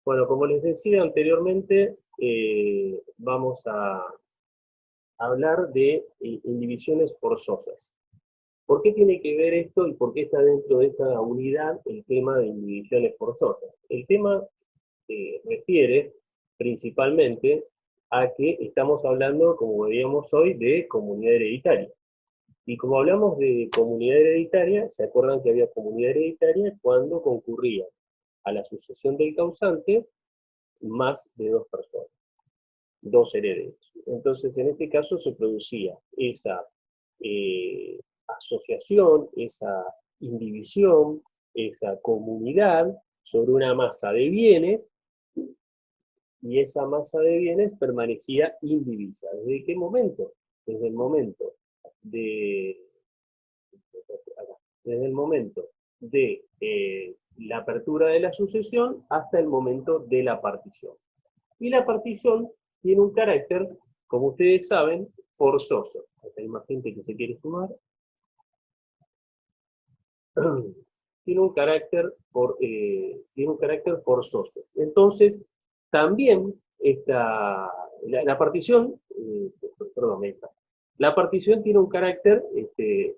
Bueno, como les decía anteriormente, vamos a hablar de indivisiones forzosas. ¿Por qué tiene que ver esto y por qué está dentro de esta unidad el tema de indivisiones forzosas? El tema refiere principalmente a que estamos hablando, como veíamos hoy, de comunidad hereditaria. Y como hablamos de comunidad hereditaria, ¿se acuerdan que había comunidad hereditaria cuando concurría a la sucesión del causante más de dos personas, dos herederos? Entonces, en este caso se producía esa asociación, esa indivisión, esa comunidad sobre una masa de bienes, y esa masa de bienes permanecía indivisa. ¿Desde qué momento? Desde el momento de, desde el momento de la apertura de la sucesión hasta el momento de la partición. Y la partición tiene un carácter, como ustedes saben, forzoso. Acá hay más gente que se quiere sumar. Tiene un carácter forzoso. Entonces, también la partición, la partición tiene un carácter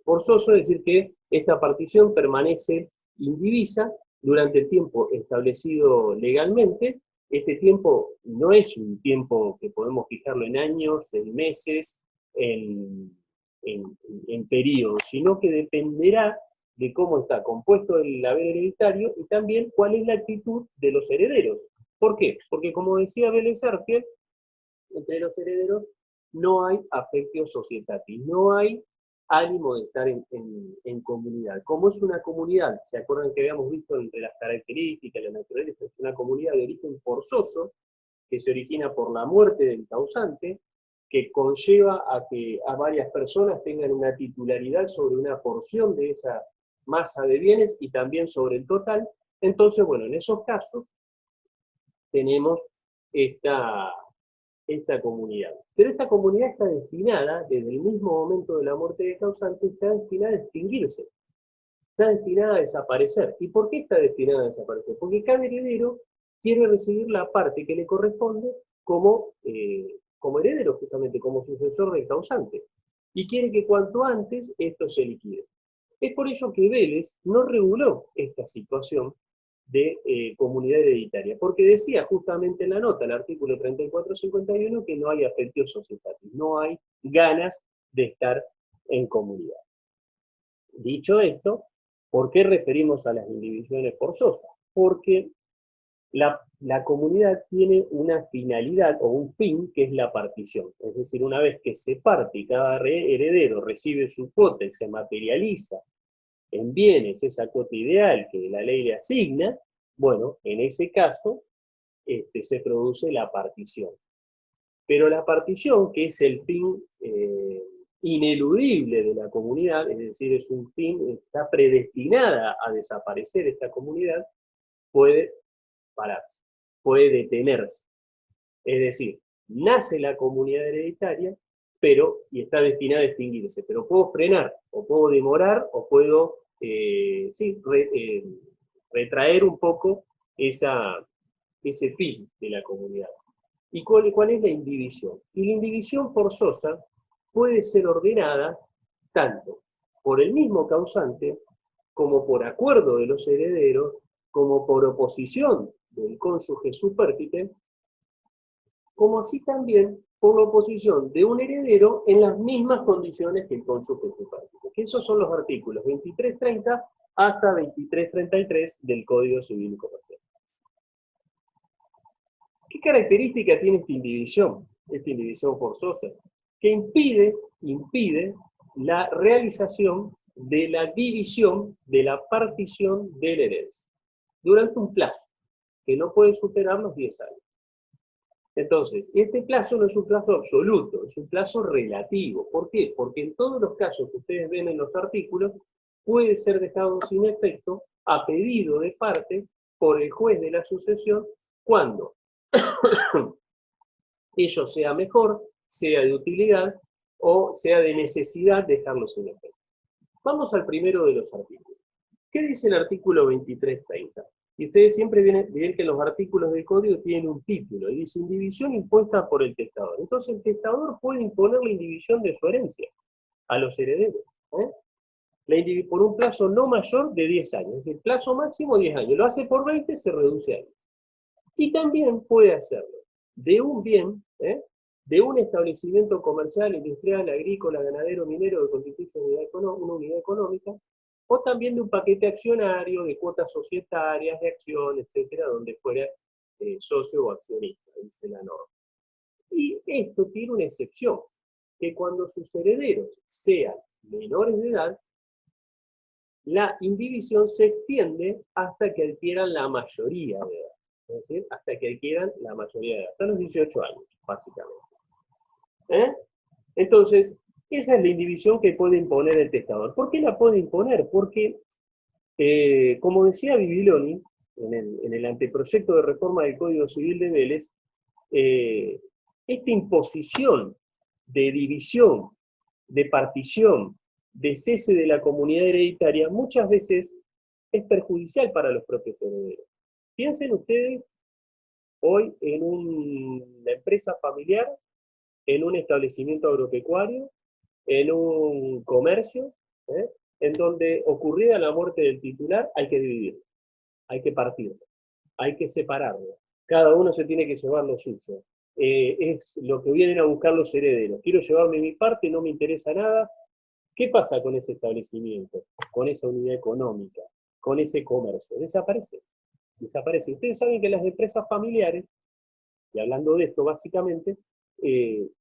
forzoso, es decir, que esta partición permanece indivisa durante el tiempo establecido legalmente. Este tiempo no es un tiempo que podemos fijarlo en años, en meses, en periodos, sino que dependerá de cómo está compuesto el haber hereditario y también cuál es la actitud de los herederos. ¿Por qué? Porque como decía Vélez Arfiel, entre los herederos no hay affectio societatis, no hay ánimo de estar en comunidad. Como es una comunidad, ¿se acuerdan que habíamos visto entre las características, la naturaleza? Es una comunidad de origen forzoso, que se origina por la muerte del causante, que conlleva a que a varias personas tengan una titularidad sobre una porción de esa masa de bienes y también sobre el total. Entonces, bueno, en esos casos tenemos esta comunidad. Pero esta comunidad está destinada, desde el mismo momento de la muerte del causante, está destinada a extinguirse, está destinada a desaparecer. ¿Y por qué está destinada a desaparecer? Porque cada heredero quiere recibir la parte que le corresponde como heredero, justamente como sucesor del causante. Y quiere que cuanto antes esto se liquide. Es por ello que Vélez no reguló esta situación de comunidad hereditaria, porque decía justamente en la nota, el artículo 3451, que no hay affectio societatis, no hay ganas de estar en comunidad. Dicho esto, ¿por qué referimos a las indivisiones forzosas? Porque la comunidad tiene una finalidad o un fin que es la partición. Es decir, una vez que se parte y cada heredero recibe su cuota y se materializa en bienes esa cuota ideal que la ley le asigna, bueno, en ese caso se produce la partición. Pero la partición, que es el fin ineludible de la comunidad, es decir, es un fin, está predestinada a desaparecer esta comunidad, puede pararse, puede detenerse. Es decir, nace la comunidad hereditaria, y está destinada a extinguirse, pero puedo frenar, o puedo demorar, o puedo retraer un poco ese fin de la comunidad. ¿Y cuál es la indivisión? Y la indivisión forzosa puede ser ordenada tanto por el mismo causante, como por acuerdo de los herederos, como por oposición del cónyuge supérfite, como así también por la oposición de un heredero en las mismas condiciones que el cónyuge supérfite. Que esos son los artículos 2330 hasta 2333 del Código Civil y Comercial. ¿Qué característica tiene esta indivisión forzosa? Que impide la realización de la división, de la partición del herencia, durante un plazo que no puede superar los 10 años. Entonces, este plazo no es un plazo absoluto, es un plazo relativo. ¿Por qué? Porque en todos los casos que ustedes ven en los artículos, puede ser dejado sin efecto a pedido de parte por el juez de la sucesión cuando ello sea mejor, sea de utilidad o sea de necesidad dejarlo sin efecto. Vamos al primero de los artículos. ¿Qué dice el artículo 2330? Y ustedes siempre ven que los artículos del código tienen un título, y dice indivisión impuesta por el testador. Entonces el testador puede imponer la indivisión de su herencia a los herederos, ¿eh? Por un plazo no mayor de 10 años, es decir, plazo máximo 10 años. Lo hace por 20, se reduce a años. Y también puede hacerlo de un bien, de un establecimiento comercial, industrial, agrícola, ganadero, minero, que constituye una unidad económica, o también de un paquete accionario, de cuotas societarias, de acción, etcétera, donde fuera socio o accionista, dice la norma. Y esto tiene una excepción, que cuando sus herederos sean menores de edad, la indivisión se extiende hasta que adquieran la mayoría de edad. Es decir, hasta que adquieran la mayoría de edad, hasta los 18 años, básicamente. Entonces, esa es la indivisión que puede imponer el testador. ¿Por qué la puede imponer? Porque, como decía Bibiloni, en el anteproyecto de reforma del Código Civil de Vélez, esta imposición de división, de partición, de cese de la comunidad hereditaria, muchas veces es perjudicial para los propios herederos. Piensen ustedes hoy en una empresa familiar, en un establecimiento agropecuario, en un comercio, en donde ocurrida la muerte del titular hay que dividirlo, hay que partirlo, hay que separarlo. Cada uno se tiene que llevar lo suyo. Es lo que vienen a buscar los herederos. Quiero llevarme mi parte, no me interesa nada. ¿Qué pasa con ese establecimiento, con esa unidad económica, con ese comercio? Desaparece. Desaparece. Ustedes saben que las empresas familiares, y hablando de esto básicamente,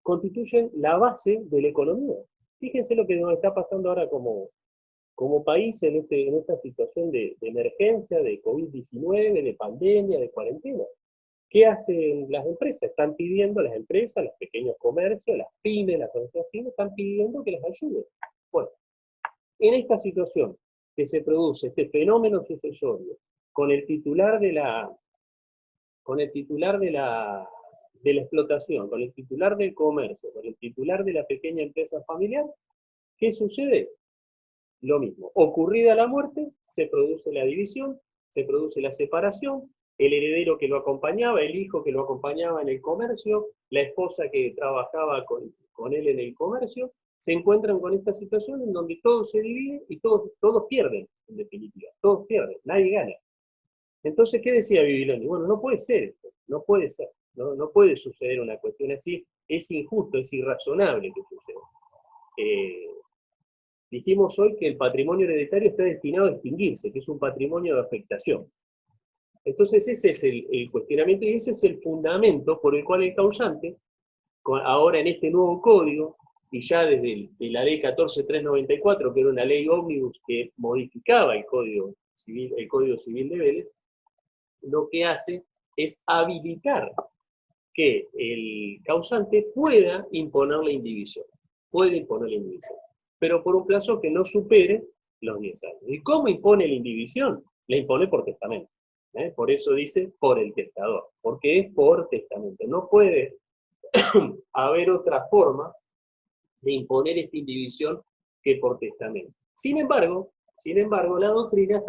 constituyen la base de la economía. Fíjense lo que nos está pasando ahora como país en esta situación de emergencia, de COVID-19, de pandemia, de cuarentena. ¿Qué hacen las empresas? Están pidiendo a las empresas, los pequeños comercios, las pymes, las asociaciones, están pidiendo que las ayuden. Bueno, en esta situación que se produce este fenómeno sucesorio con el titular de la explotación, con el titular del comercio, con el titular de la pequeña empresa familiar, ¿qué sucede? Lo mismo. Ocurrida la muerte, se produce la división, se produce la separación, el heredero que lo acompañaba, el hijo que lo acompañaba en el comercio, la esposa que trabajaba con él en el comercio, se encuentran con esta situación en donde todo se divide y todos pierden, en definitiva. Todos pierden, nadie gana. Entonces, ¿qué decía Bibiloni? Bueno, no puede ser esto, no puede ser, no puede suceder una cuestión así, es injusto, es irrazonable que suceda. Dijimos hoy que el patrimonio hereditario está destinado a extinguirse, que es un patrimonio de afectación. Entonces ese es el cuestionamiento y ese es el fundamento por el cual el causante, ahora en este nuevo código, y ya desde la ley 14394, que era una ley ómnibus que modificaba el Código Civil de Vélez, lo que hace es habilitar que el causante pueda imponer la indivisión. Pero por un plazo que no supere los 10 años. ¿Y cómo impone la indivisión? La impone por testamento. Por eso dice por el testador, porque es por testamento. No puede haber otra forma de imponer esta indivisión que por testamento. Sin embargo, la doctrina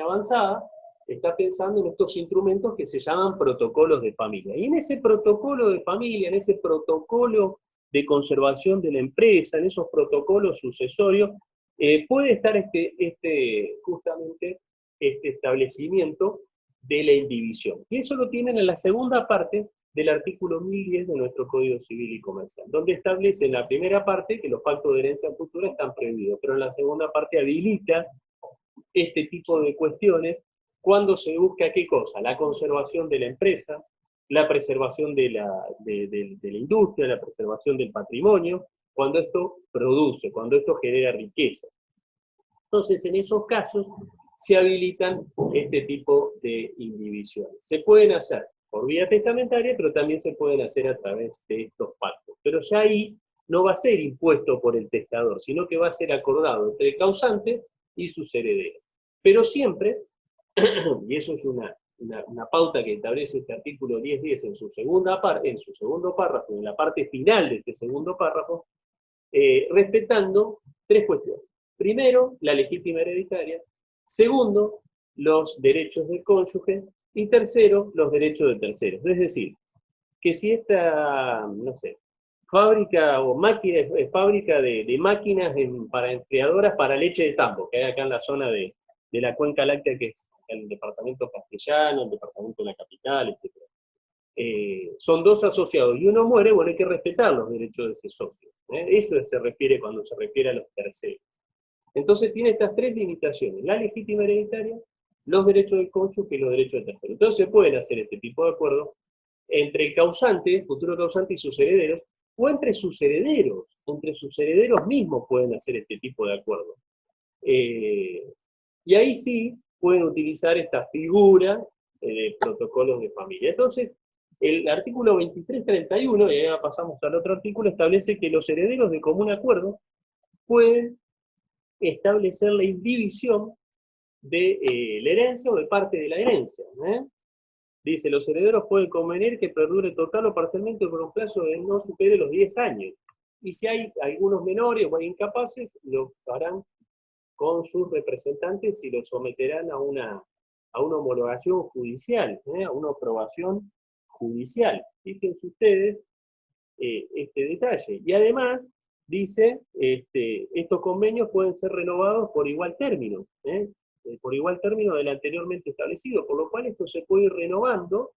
avanzada, está pensando en estos instrumentos que se llaman protocolos de familia. Y en ese protocolo de familia, en ese protocolo de conservación de la empresa, en esos protocolos sucesorios, puede estar justamente este establecimiento de la indivisión. Y eso lo tienen en la segunda parte del artículo 1010 de nuestro Código Civil y Comercial, donde establece en la primera parte que los pactos de herencia futura están prohibidos, pero en la segunda parte habilita este tipo de cuestiones cuando se busca ¿qué cosa? La conservación de la empresa, la preservación de la industria, la preservación del patrimonio, cuando esto produce, cuando esto genera riqueza. Entonces, en esos casos se habilitan este tipo de indivisiones. Se pueden hacer por vía testamentaria, pero también se pueden hacer a través de estos pactos. Pero ya ahí no va a ser impuesto por el testador, sino que va a ser acordado entre el causante y sus herederos. Pero siempre, y eso es una pauta que establece este artículo 1010 en su segundo párrafo, en la parte final de este segundo párrafo, respetando tres cuestiones. Primero, la legítima hereditaria. Segundo, los derechos del cónyuge, y tercero, los derechos de terceros. Es decir, que si esta, no sé, fábrica o máquina, fábrica de máquinas para enfriadoras para leche de tambo, que hay acá en la zona de la cuenca láctea, que es el departamento castellano, el departamento de la capital, etc. Son dos asociados y uno muere, bueno, hay que respetar los derechos de ese socio. Eso se refiere cuando se refiere a los terceros. Entonces tiene estas tres limitaciones: la legítima hereditaria, los derechos del cónyuge y los derechos del tercero. Entonces se pueden hacer este tipo de acuerdos entre el causante, futuro causante, y sus herederos, o entre sus herederos mismos pueden hacer este tipo de acuerdos. Y ahí sí pueden utilizar esta figura de protocolos de familia. Entonces, el artículo 2331, y ahora pasamos al otro artículo, establece que los herederos de común acuerdo pueden establecer la indivisión de la herencia o de parte de la herencia. Dice, los herederos pueden convenir que perdure total o parcialmente por un plazo de no supere los 10 años. Y si hay algunos menores o incapaces, lo harán con sus representantes y lo someterán a una homologación judicial, a una aprobación judicial. Fíjense ustedes este detalle. Y además, dice, estos convenios pueden ser renovados por igual término, por igual término del anteriormente establecido, por lo cual esto se puede ir renovando.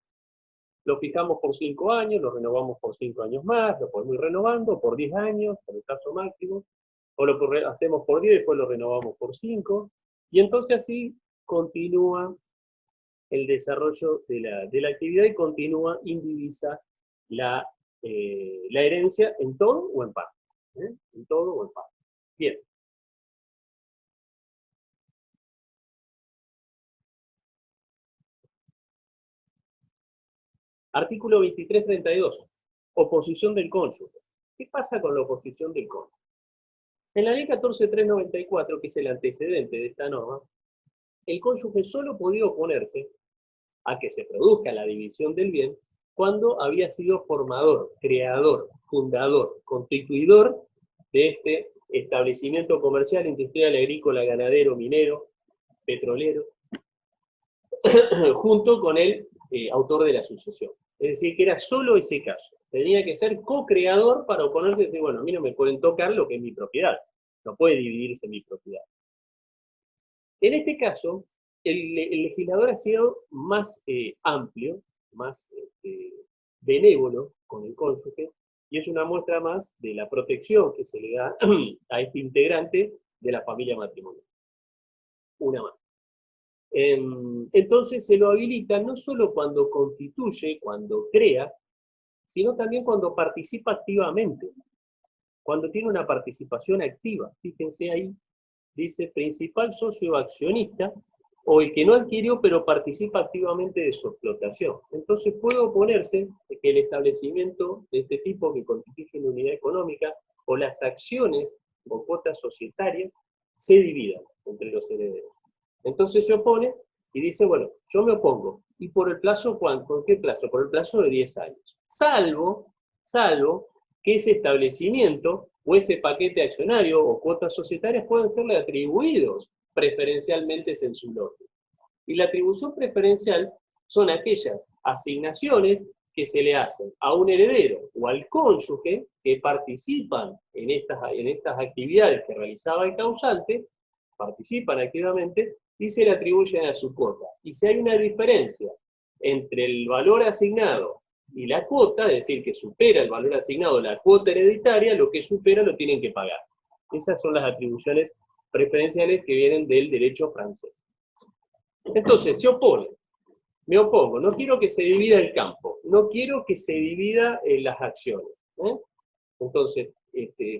Lo fijamos por 5 años, lo renovamos por 5 años más, lo podemos ir renovando por 10 años, por el caso máximo, o lo hacemos por 10, después lo renovamos por 5, y entonces así continúa el desarrollo de la actividad y continúa indivisa la herencia en todo o en parte. En todo o en parte. Bien. Artículo 2332. Oposición del cónyuge. ¿Qué pasa con la oposición del cónyuge? En la ley 14394, que es el antecedente de esta norma, el cónyuge solo podía oponerse a que se produzca la división del bien cuando había sido formador, creador, fundador, constituidor de este establecimiento comercial, industrial, agrícola, ganadero, minero, petrolero, junto con el autor de la sucesión. Es decir, que era solo ese caso. Tenía que ser co-creador para oponerse y decir, bueno, a mí no me pueden tocar lo que es mi propiedad. No puede dividirse mi propiedad. En este caso, el legislador ha sido más amplio, más benévolo con el cónyuge, y es una muestra más de la protección que se le da a este integrante de la familia matrimonial. Una más. Entonces se lo habilita no solo cuando constituye, cuando crea, sino también cuando participa activamente, cuando tiene una participación activa. Fíjense ahí, dice principal socio accionista, o el que no adquirió pero participa activamente de su explotación. Entonces puede oponerse a que el establecimiento de este tipo que constituye una unidad económica o las acciones o cuotas societarias se dividan entre los herederos. Entonces se opone y dice, bueno, yo me opongo. ¿Y por el plazo cuánto? ¿Por qué plazo? Por el plazo de 10 años. Salvo que ese establecimiento o ese paquete accionario o cuotas societarias puedan serle atribuidos preferencialmente en su lote. Y la atribución preferencial son aquellas asignaciones que se le hacen a un heredero o al cónyuge que participan en estas actividades que realizaba el causante, participan activamente y se le atribuyen a su cuota. Y si hay una diferencia entre el valor asignado y la cuota, es decir, que supera el valor asignado la cuota hereditaria, lo que supera lo tienen que pagar. Esas son las atribuciones preferenciales que vienen del derecho francés. Entonces, se opone. Me opongo, no quiero que se divida el campo, no quiero que se divida las acciones. Entonces,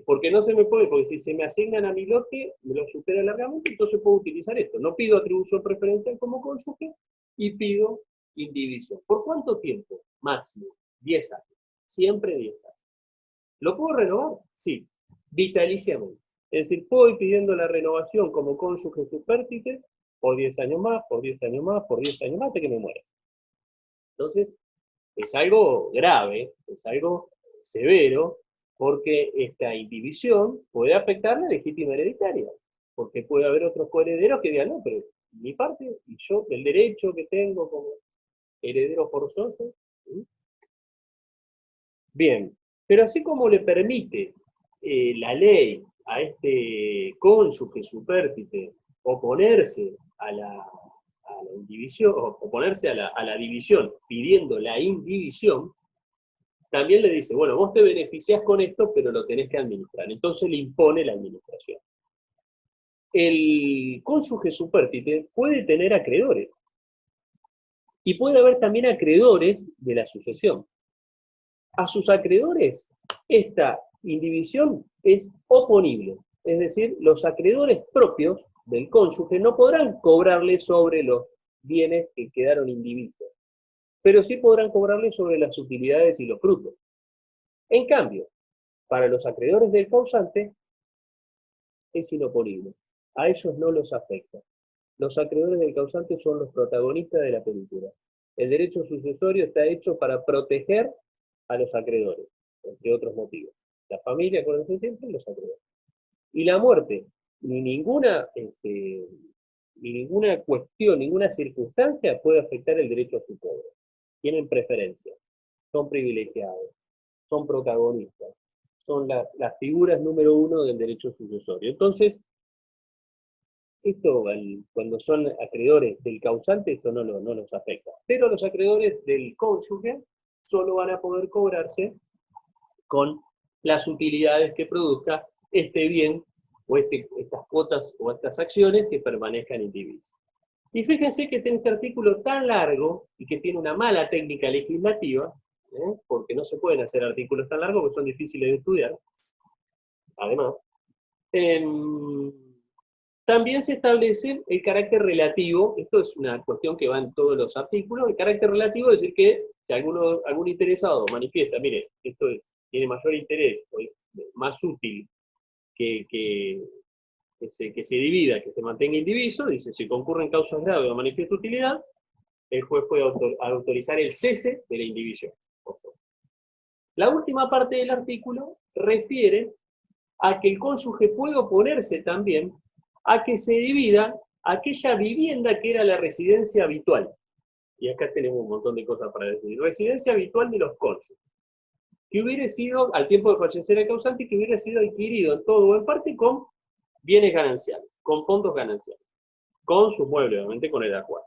porque no se me puede, porque si se me asignan a mi lote, me lo supera largamente, entonces puedo utilizar esto. No pido atribución preferencial como cónyuge y pido indivisión. ¿Por cuánto tiempo? Máximo, 10 años. Siempre 10 años. ¿Lo puedo renovar? Sí, vitaliciamente. Es decir, puedo ir pidiendo la renovación como cónyuge supérstite por 10 años más, por 10 años más, por 10 años más, hasta que me muera. Entonces, es algo grave, es algo severo, porque esta indivisión puede afectar la legítima hereditaria, porque puede haber otros coherederos que digan, no, pero mi parte y yo, el derecho que tengo como heredero forzoso. ¿Sí? Bien, pero así como le permite la ley a este cónyuge supérstite oponerse a la indivisión, o oponerse a la división pidiendo la indivisión, también le dice, bueno, vos te beneficiás con esto, pero lo tenés que administrar. Entonces le impone la administración. El cónyuge supérstite puede tener acreedores. Y puede haber también acreedores de la sucesión. A sus acreedores, esta indivisión es oponible. Es decir, los acreedores propios del cónyuge no podrán cobrarle sobre los bienes que quedaron indivisos, pero sí podrán cobrarle sobre las utilidades y los frutos. En cambio, para los acreedores del causante, es inoponible. A ellos no los afecta. Los acreedores del causante son los protagonistas de la película. El derecho sucesorio está hecho para proteger a los acreedores, entre otros motivos. La familia, acuérdense siempre, los acreedores. Y la muerte, ni ninguna cuestión, ninguna circunstancia puede afectar el derecho a su cobro. Tienen preferencia, son privilegiados, son protagonistas, son las figuras número uno del derecho sucesorio. Entonces, esto, cuando son acreedores del causante, esto no los afecta. Pero los acreedores del cónyuge solo van a poder cobrarse con las utilidades que produzca este bien o estas cuotas o estas acciones que permanezcan indivisas. Y fíjense que tiene este artículo tan largo y que tiene una mala técnica legislativa, porque no se pueden hacer artículos tan largos porque son difíciles de estudiar, además, también se establece el carácter relativo, esto es una cuestión que va en todos los artículos, el carácter relativo es decir que si algún interesado manifiesta, mire, esto tiene mayor interés, o es más útil que se divida, que se mantenga indiviso, dice, si concurren causas graves o manifiesta utilidad, el juez puede autorizar el cese de la indivisión. La última parte del artículo refiere a que el cónyuge puede oponerse también a que se divida aquella vivienda que era la residencia habitual. Y acá tenemos un montón de cosas para decir. Residencia habitual de los cónyuges, que hubiera sido, al tiempo de fallecer el causante, que hubiera sido adquirido en todo o en parte con bienes gananciales, con fondos gananciales, con sus muebles, obviamente con el acuerdo.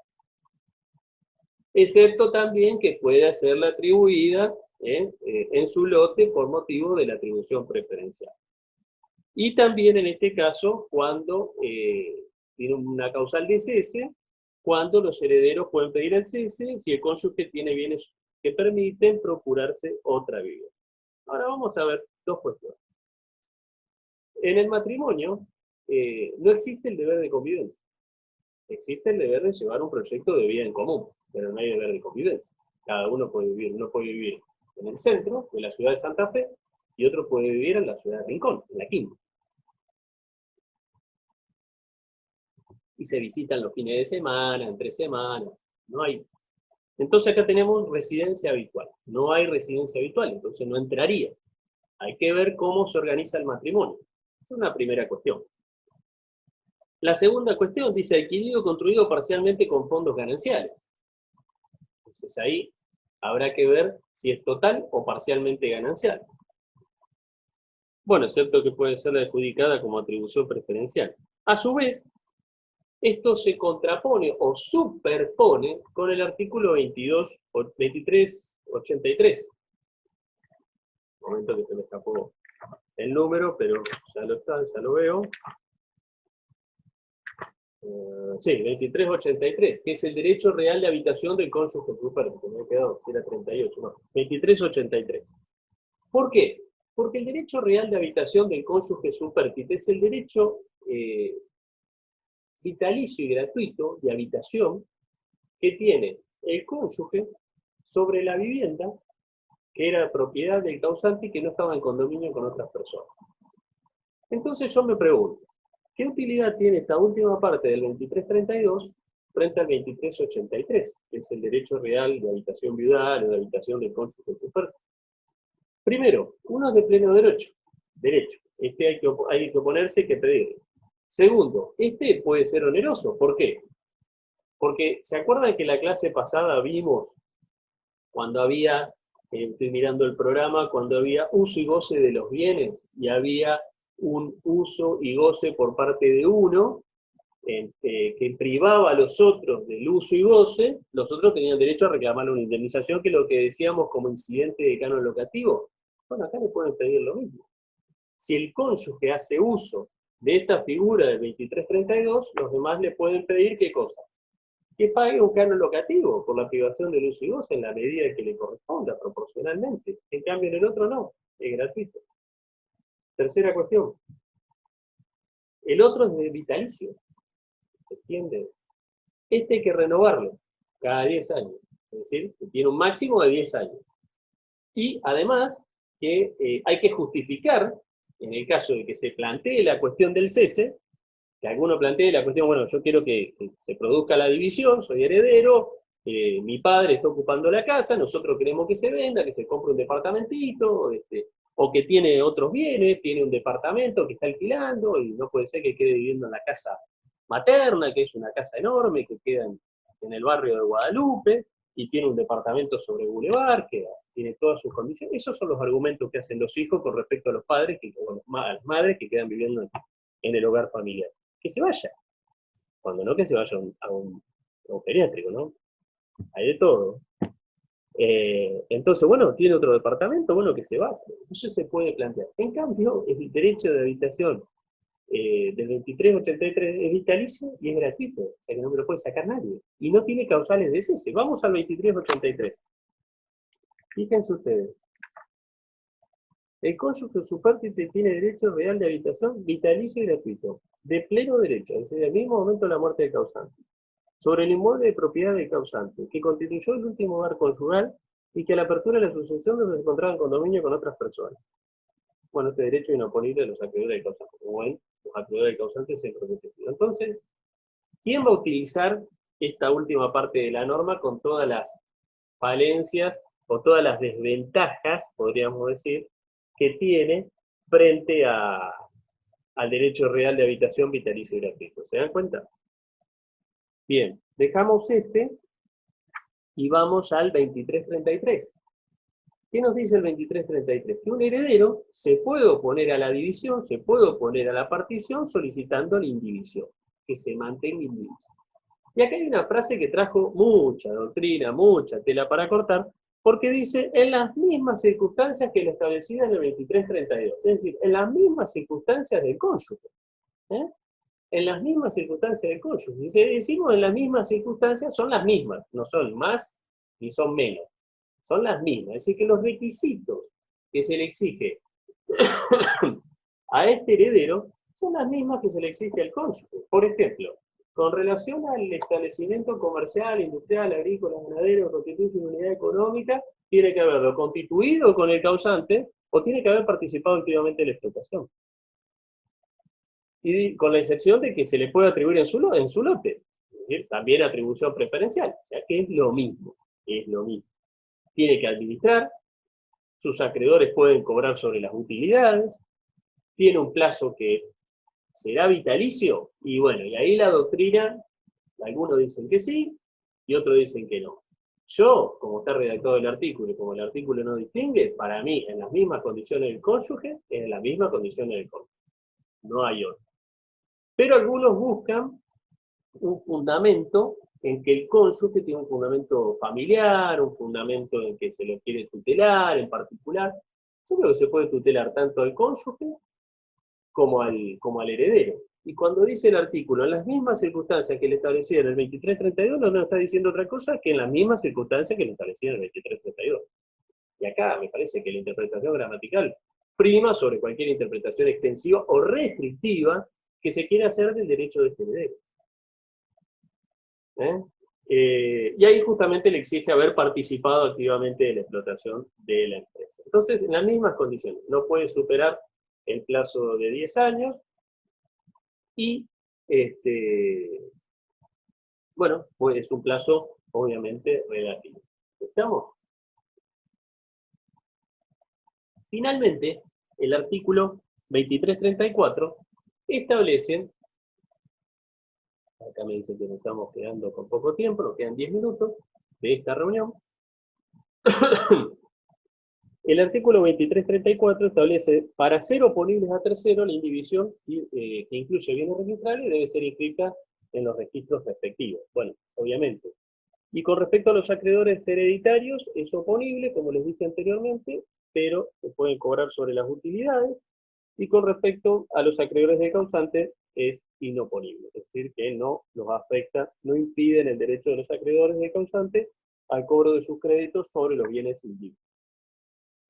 Excepto también que puede hacerla atribuida en su lote por motivo de la atribución preferencial. Y también en este caso, cuando tiene una causal de cese, cuando los herederos pueden pedir el cese, si el cónyuge tiene bienes que permiten procurarse otra vivienda. Ahora vamos a ver dos cuestiones. En el matrimonio no existe el deber de convivencia. Existe el deber de llevar un proyecto de vida en común, pero no hay deber de convivencia. Cada uno puede vivir en el centro de la ciudad de Santa Fe y otro puede vivir en la ciudad de Rincón, en la Quinta. Y se visitan los fines de semana, entre semanas, no hay. Entonces acá tenemos residencia habitual. No hay residencia habitual, entonces no entraría. Hay que ver cómo se organiza el matrimonio. Esa es una primera cuestión. La segunda cuestión dice adquirido o construido parcialmente con fondos gananciales. Entonces ahí habrá que ver si es total o parcialmente ganancial. Bueno, excepto que puede ser adjudicada como atribución preferencial. A su vez, esto se contrapone o superpone con el artículo 2383. Un momento que se me escapó el número, pero ya lo veo. Sí, 2383, que es el derecho real de habitación del cónyuge supérstite. Me he quedado, si era 38, no. 2383. ¿Por qué? Porque el derecho real de habitación del cónyuge supérstite es el derecho vitalicio y gratuito de habitación que tiene el cónyuge sobre la vivienda que era propiedad del causante y que no estaba en condominio con otras personas. Entonces yo me pregunto, ¿qué utilidad tiene esta última parte del 2332 frente al 2383, que es el derecho real de habitación viudal o de habitación del cónyuge supérstite? Primero, uno es de pleno derecho. Hay que oponerse, hay que pedirlo. Segundo, puede ser oneroso. ¿Por qué? Porque, ¿se acuerdan que la clase pasada vimos cuando había, estoy mirando el programa, cuando había uso y goce de los bienes y había un uso y goce por parte de uno que privaba a los otros del uso y goce, los otros tenían derecho a reclamar una indemnización, que es lo que decíamos como incidente de canon locativo? Bueno, acá le pueden pedir lo mismo. Si el cónyuge hace uso de esta figura del 2332, los demás le pueden pedir ¿qué cosa? Que pague un canon locativo por la privación del uso y goce en la medida que le corresponda, proporcionalmente. En cambio, en el otro no, es gratuito. Tercera cuestión. El otro es de vitalicio. ¿Se entiende? Este hay que renovarlo cada 10 años. Es decir, que tiene un máximo de 10 años. Y además, que hay que justificar, en el caso de que se plantee la cuestión del cese, que alguno plantee la cuestión, bueno, yo quiero que se produzca la división, soy heredero, mi padre está ocupando la casa, nosotros queremos que se venda, que se compre un departamentito, o que tiene otros bienes, tiene un departamento que está alquilando, y no puede ser que quede viviendo en la casa materna, que es una casa enorme, que queda en el barrio de Guadalupe, y tiene un departamento sobre Boulevard, que tiene todas sus condiciones. Esos son los argumentos que hacen los hijos con respecto a los padres, a las madres que quedan viviendo en el hogar familiar. Que se vaya. Cuando no, que se vaya a un pediátrico, ¿no? Hay de todo. Entonces, bueno, tiene otro departamento, bueno, que se vaya. Eso se puede plantear. En cambio, el derecho de habitación del 2383 es vitalicio y es gratuito. O sea que no me lo puede sacar nadie. Y no tiene causales de cese. Vamos al 2383. Fíjense ustedes. El cónyuge supérstite tiene derecho real de habitación vitalicio y gratuito, de pleno derecho, es decir, al mismo momento de la muerte del causante, sobre el inmueble de propiedad del causante, que constituyó el último hogar conjugal y que a la apertura de la sucesión no se encontraba en condominio con otras personas. Bueno, este derecho es inoponible de los acreedores del causante. Como ven, los acreedores del causante siempre protegidos. Entonces, ¿quién va a utilizar esta última parte de la norma con todas las falencias o todas las desventajas, podríamos decir, que tiene frente al derecho real de habitación vitalicio y gratuito? ¿Se dan cuenta? Bien, dejamos este y vamos al 2333. ¿Qué nos dice el 2333? Que un heredero se puede oponer a la división, se puede oponer a la partición solicitando la indivisión, que se mantenga indivisa. Y acá hay una frase que trajo mucha doctrina, mucha tela para cortar, porque dice en las mismas circunstancias que lo establecido en el 2332, es decir, en las mismas circunstancias del cónyuge. En las mismas circunstancias del cónyuge. Si decimos en las mismas circunstancias, son las mismas, no son más ni son menos, son las mismas. Es decir, que los requisitos que se le exige a este heredero son las mismas que se le exige al cónyuge. Por ejemplo, con relación al establecimiento comercial, industrial, agrícola, ganadero, constituye una unidad económica, tiene que haberlo constituido con el causante o tiene que haber participado activamente en la explotación. Y con la excepción de que se le puede atribuir en su lote, es decir, también atribución preferencial, o sea que es lo mismo, Tiene que administrar, sus acreedores pueden cobrar sobre las utilidades, tiene un plazo que será vitalicio, y bueno, y ahí la doctrina, algunos dicen que sí, y otros dicen que no. Yo, como está redactado el artículo, y como el artículo no distingue, para mí, en las mismas condiciones del cónyuge, es en las mismas condiciones del cónyuge. No hay otro. Pero algunos buscan un fundamento en que el cónyuge tiene un fundamento familiar, un fundamento en que se lo quiere tutelar en particular. Yo creo que se puede tutelar tanto al cónyuge como al heredero. Y cuando dice el artículo, en las mismas circunstancias que le establecía en el 2332, no está diciendo otra cosa que en las mismas circunstancias que le establecía en el 2332. Y acá me parece que la interpretación gramatical prima sobre cualquier interpretación extensiva o restrictiva que se quiera hacer del derecho de este heredero. Y ahí justamente le exige haber participado activamente de la explotación de la empresa. Entonces, en las mismas condiciones, no puede superar el plazo de 10 años y, bueno, pues es un plazo obviamente relativo. ¿Estamos? Finalmente, el artículo 2334 establece Acá me dice que nos estamos quedando con poco tiempo, nos quedan 10 minutos de esta reunión. El artículo 2334 establece, para ser oponibles a tercero, la indivisión que incluye bienes registrables debe ser inscrita en los registros respectivos. Bueno, obviamente. Y con respecto a los acreedores hereditarios, es oponible, como les dije anteriormente, pero se pueden cobrar sobre las utilidades. Y con respecto a los acreedores del causante, es inoponible. Es decir, que no los afecta, no impiden el derecho de los acreedores del causante al cobro de sus créditos sobre los bienes indígenas.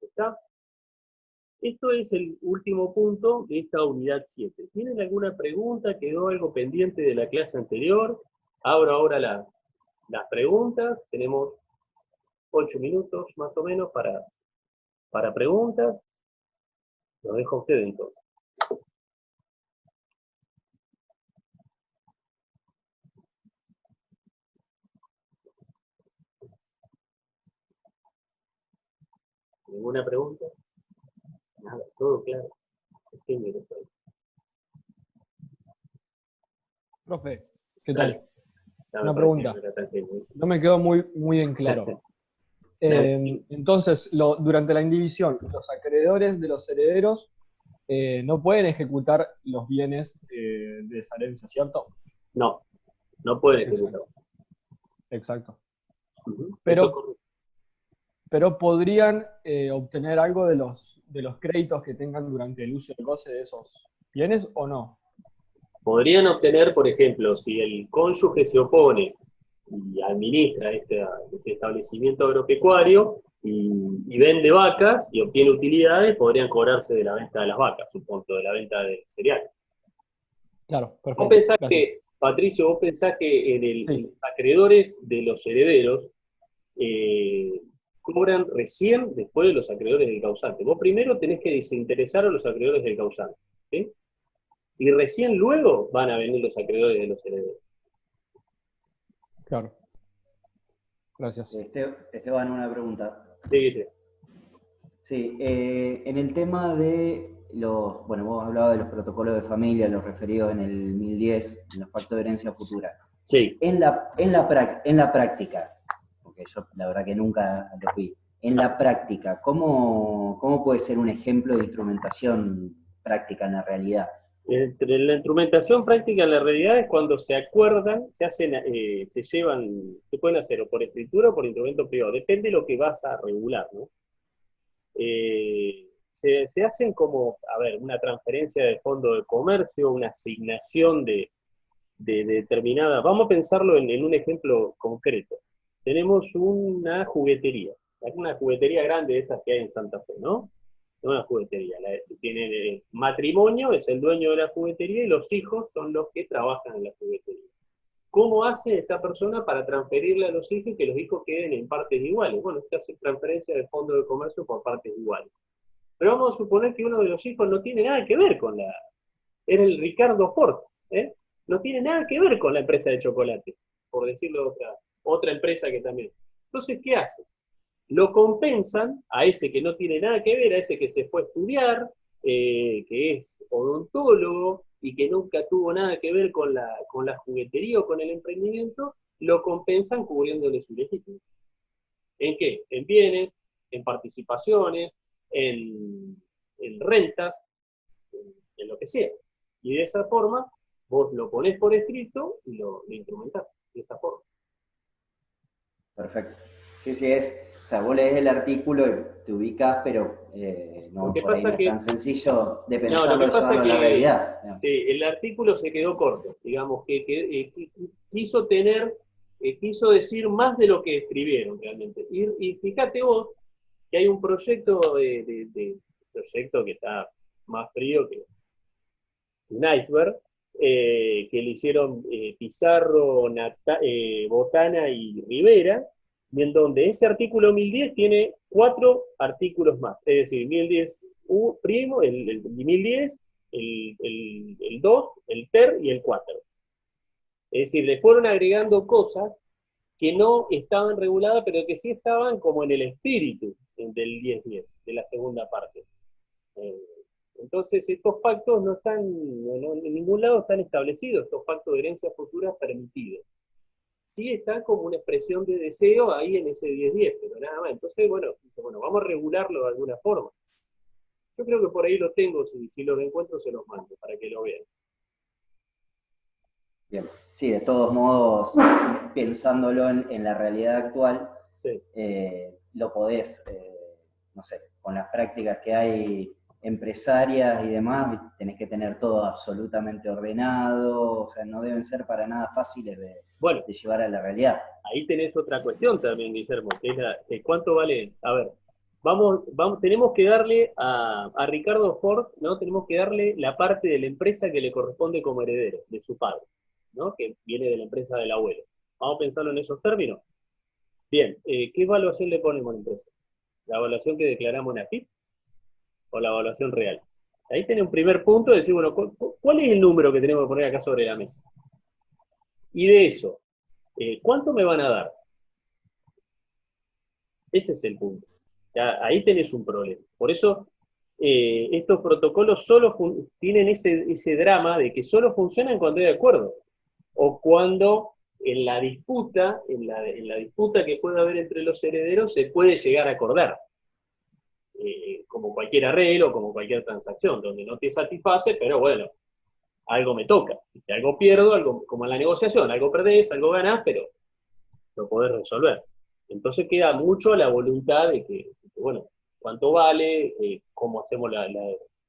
¿Está? Esto es el último punto de esta unidad 7. ¿Tienen alguna pregunta? ¿Quedó algo pendiente de la clase anterior? Abro ahora las preguntas. Tenemos 8 minutos más o menos para preguntas. Lo dejo a ustedes entonces. ¿Ninguna pregunta? Nada, todo claro. Profe, ¿qué Dale. tal? Ya Una me pareció pregunta. que era tan genio. No me quedó muy en claro. Entonces, durante la indivisión, los acreedores de los herederos no pueden ejecutar los bienes de esa herencia, ¿cierto? No, no pueden ejecutar. Exacto. Exacto. Eso Pero podrían obtener algo de los créditos que tengan durante el uso y el goce de esos bienes, ¿o no? podrían obtener, por ejemplo, si el cónyuge se opone y administra este establecimiento agropecuario y vende vacas y obtiene utilidades, podrían cobrarse de la venta de las vacas, supongo, de la venta de cereales. Claro, perfecto. Vos pensás Gracias. que, Patricio, vos pensás que en Sí. los acreedores de los herederos cobran recién después de los acreedores del causante. Vos primero tenés que desinteresar a los acreedores del causante, ¿sí? Y recién luego van a venir los acreedores de los herederos. Claro. Gracias. Esteban, una pregunta. Sí. Sí, en el tema de bueno, vos hablabas de los protocolos de familia, los referidos en el 1010, en los pactos de herencia futura. Sí. En la práctica, porque yo la verdad que nunca lo vi, en la práctica, ¿cómo puede ser un ejemplo de instrumentación práctica en la realidad? Entre la instrumentación práctica en la realidad es cuando se acuerdan, se hacen, se llevan, se pueden hacer o por escritura o por instrumento privado, depende de lo que vas a regular, ¿no? Se hacen como, a ver, una transferencia de fondo de comercio, una asignación de determinada, vamos a pensarlo en un ejemplo concreto. Tenemos una juguetería grande de estas que hay en Santa Fe, ¿no? Una juguetería, tiene matrimonio, es el dueño de la juguetería y los hijos son los que trabajan en la juguetería. ¿Cómo hace esta persona para transferirle a los hijos y que los hijos queden en partes iguales? Bueno, se hace transferencia de fondo de comercio por partes iguales. Pero vamos a suponer que uno de los hijos no tiene nada que ver con era el Ricardo Ford, ¿eh? No tiene nada que ver con la empresa de chocolate, por decirlo de otra empresa que también. Entonces, ¿qué hace? Lo compensan a ese que no tiene nada que ver, a ese que se fue a estudiar, que es odontólogo y que nunca tuvo nada que ver con la juguetería o con el emprendimiento, lo compensan cubriéndole su legítimo. ¿En qué? En bienes, en participaciones, en rentas, en lo que sea. Y de esa forma, vos lo ponés por escrito y lo instrumentás de esa forma. Perfecto. Sí, o sea, vos lees el artículo y te ubicas, pero no, por ahí no es tan sencillo de pensarlo y llevarlo a la realidad. Sí, el artículo se quedó corto, digamos, que quiso decir más de lo que escribieron realmente. Y fíjate vos que hay un proyecto proyecto que está más frío que un iceberg, que le hicieron Pizarro, Botana y Rivera, y en donde ese artículo 1010 tiene 4 artículos más, es decir, 1010 primo, el 1010, el 2, el ter y el 4. Es decir, le fueron agregando cosas que no estaban reguladas, pero que sí estaban como en el espíritu del 1010, de la segunda parte. Entonces, estos pactos no están, en ningún lado están establecidos, estos pactos de herencia futura permitidos. Sí están como una expresión de deseo ahí en ese 10-10, pero nada más. Entonces, bueno, dice, bueno, vamos a regularlo de alguna forma. Yo creo que por ahí lo tengo, si los encuentro se los mando para que lo vean. Bien. Sí, de todos modos, pensándolo en la realidad actual, Sí. lo podés, no sé, con las prácticas que hay empresarias y demás, tenés que tener todo absolutamente ordenado, o sea, no deben ser para nada fáciles Bueno, de llevar a la realidad. ahí tenés otra cuestión también, Guillermo, que es la, cuánto vale, a ver, vamos, tenemos que darle a Ricardo Ford, ¿no? Tenemos que darle la parte de la empresa que le corresponde como heredero, de su padre, ¿no? Que viene de la empresa del abuelo. Vamos a pensarlo en esos términos. Bien, ¿qué evaluación le ponemos a la empresa? ¿La evaluación que declaramos en AFIP o la evaluación real? Ahí tiene un primer punto de decir, bueno, ¿cuál es el número que tenemos que poner acá sobre la mesa? Y de eso, ¿cuánto me van a dar? Ese es el punto. Ya, ahí tenés un problema. Por eso, estos protocolos solo tienen ese drama de que solo funcionan cuando hay acuerdo. O cuando en la disputa, en la disputa que puede haber entre los herederos, se puede llegar a acordar. Como cualquier arreglo, como cualquier transacción, donde no te satisface, pero bueno, algo me toca. Algo pierdo, algo como en la negociación, algo perdés, algo ganás, pero lo podés resolver. Entonces queda mucho a la voluntad de que, bueno, cuánto vale, cómo hacemos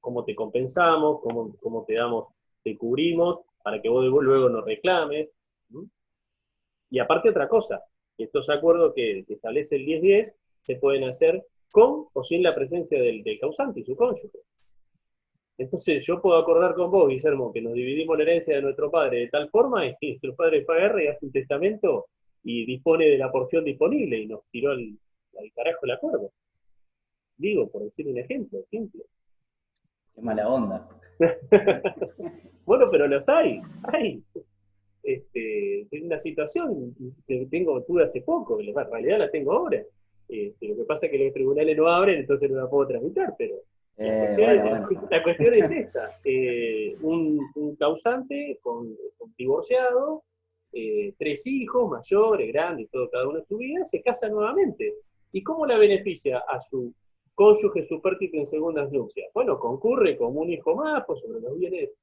cómo te compensamos, cómo te damos, te cubrimos, para que vos luego nos reclames. ¿Mm? Y aparte otra cosa, estos acuerdos que establece el 10-10 se pueden hacer con o sin la presencia del causante y su cónyuge. Entonces yo puedo acordar con vos, Guillermo, que nos dividimos la herencia de nuestro padre de tal forma y nuestro padre fue a guerra y hace un testamento y dispone de la porción disponible y nos tiró al carajo el acuerdo. Digo, por decir un ejemplo, simple. Qué mala onda. Bueno, pero los hay. Es una situación que tuve hace poco, en realidad la tengo ahora. Lo que pasa es que los tribunales no abren, entonces no la puedo tramitar, pero Bueno. la cuestión es esta. Un causante con divorciado, 3 hijos, mayores, grandes, todo, cada uno en su vida, se casa nuevamente. ¿Y cómo la beneficia a su cónyuge supérstite en segundas nupcias? Bueno, concurre como un hijo más pues, sobre los bienes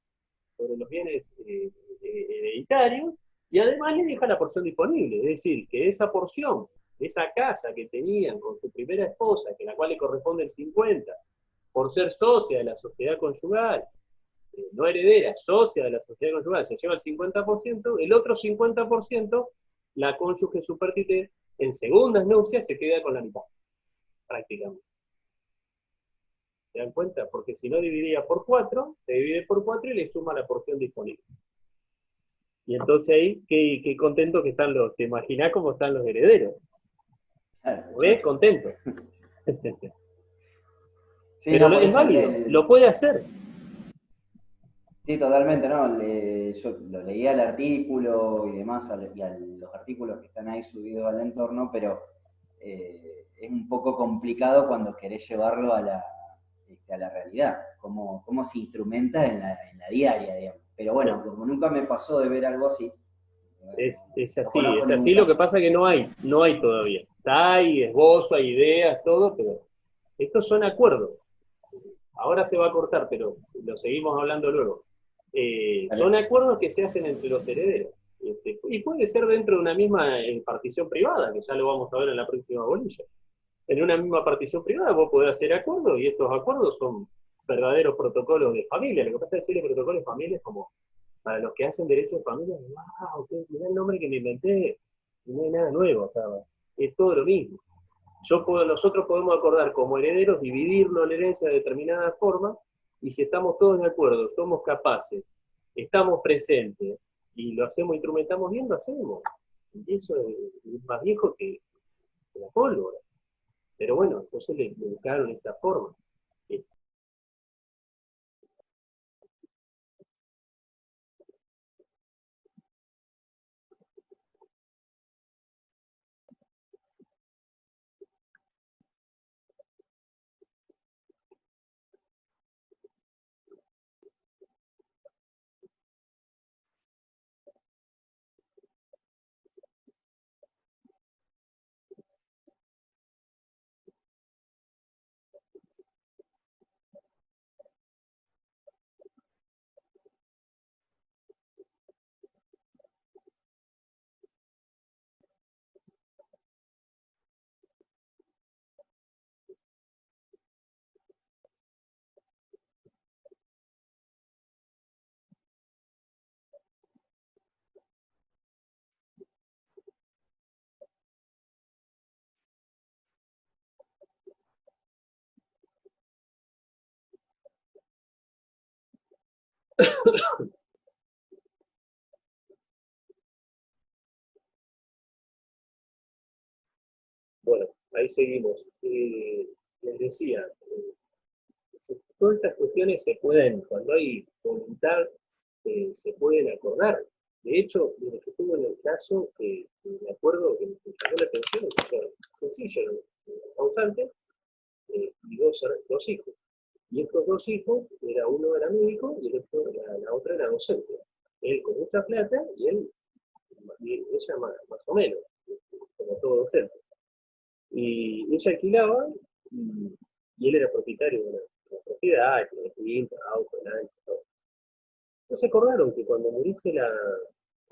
hereditarios, y además le deja la porción disponible, es decir, que esa porción, esa casa que tenían con su primera esposa, que a la cual le corresponde el 50, por ser socia de la sociedad conyugal, no heredera, socia de la sociedad conyugal, se lleva el 50%, el otro 50%, la cónyuge supérstite en segundas nupcias se queda con la mitad, prácticamente. ¿Se dan cuenta? Porque si no dividiría por 4, se divide por 4 y le suma la porción disponible. Y entonces ahí, qué contento que están te imaginás cómo están los herederos. Claro, ¿Ves? Contento. sí, Pero no, por es eso válido, lo puede hacer. sí, totalmente, ¿no? Yo lo leía el artículo y demás, y a los artículos que están ahí subidos al entorno, pero es un poco complicado cuando querés llevarlo a la realidad, cómo se instrumenta en la diaria, digamos. Pero bueno, como nunca me pasó de ver algo así, Es no así, conozco es ningún así, lo que caso. pasa es que no hay todavía. Hay esbozo, hay ideas, todo, pero estos son acuerdos. Ahora se va a cortar, pero lo seguimos hablando luego. Son acuerdos que se hacen entre los herederos. Y puede ser dentro de una misma partición privada, que ya lo vamos a ver en la próxima bolilla. En una misma partición privada vos podés hacer acuerdos y estos acuerdos son verdaderos protocolos de familia. Lo que pasa es decirle protocolos de familia es como para los que hacen derecho de familia, wow, mirá el nombre que me inventé, y no hay nada nuevo, ¿sabes? Es todo lo mismo. Nosotros podemos acordar como herederos dividirnos la herencia de determinada forma, y si estamos todos de acuerdo, somos capaces, estamos presentes, y lo hacemos, instrumentamos bien, lo hacemos. Y eso es más viejo que la pólvora. Pero bueno, entonces le buscaron esta forma. Bueno, ahí seguimos. Les decía, todas estas cuestiones se pueden, cuando hay voluntad, se pueden acordar. De hecho, mire, yo tuve en el caso que me acuerdo que me llamó la atención, o sea, sencillo, causante, y dos hijos. Y estos dos hijos, uno era médico y el otro, la otra era docente. Él con mucha plata y ella más o menos, como todo docente. Y ella alquilaba y él era propietario de una propiedad, que tenía auto, lancha, todo. Entonces se acordaron que cuando muriese la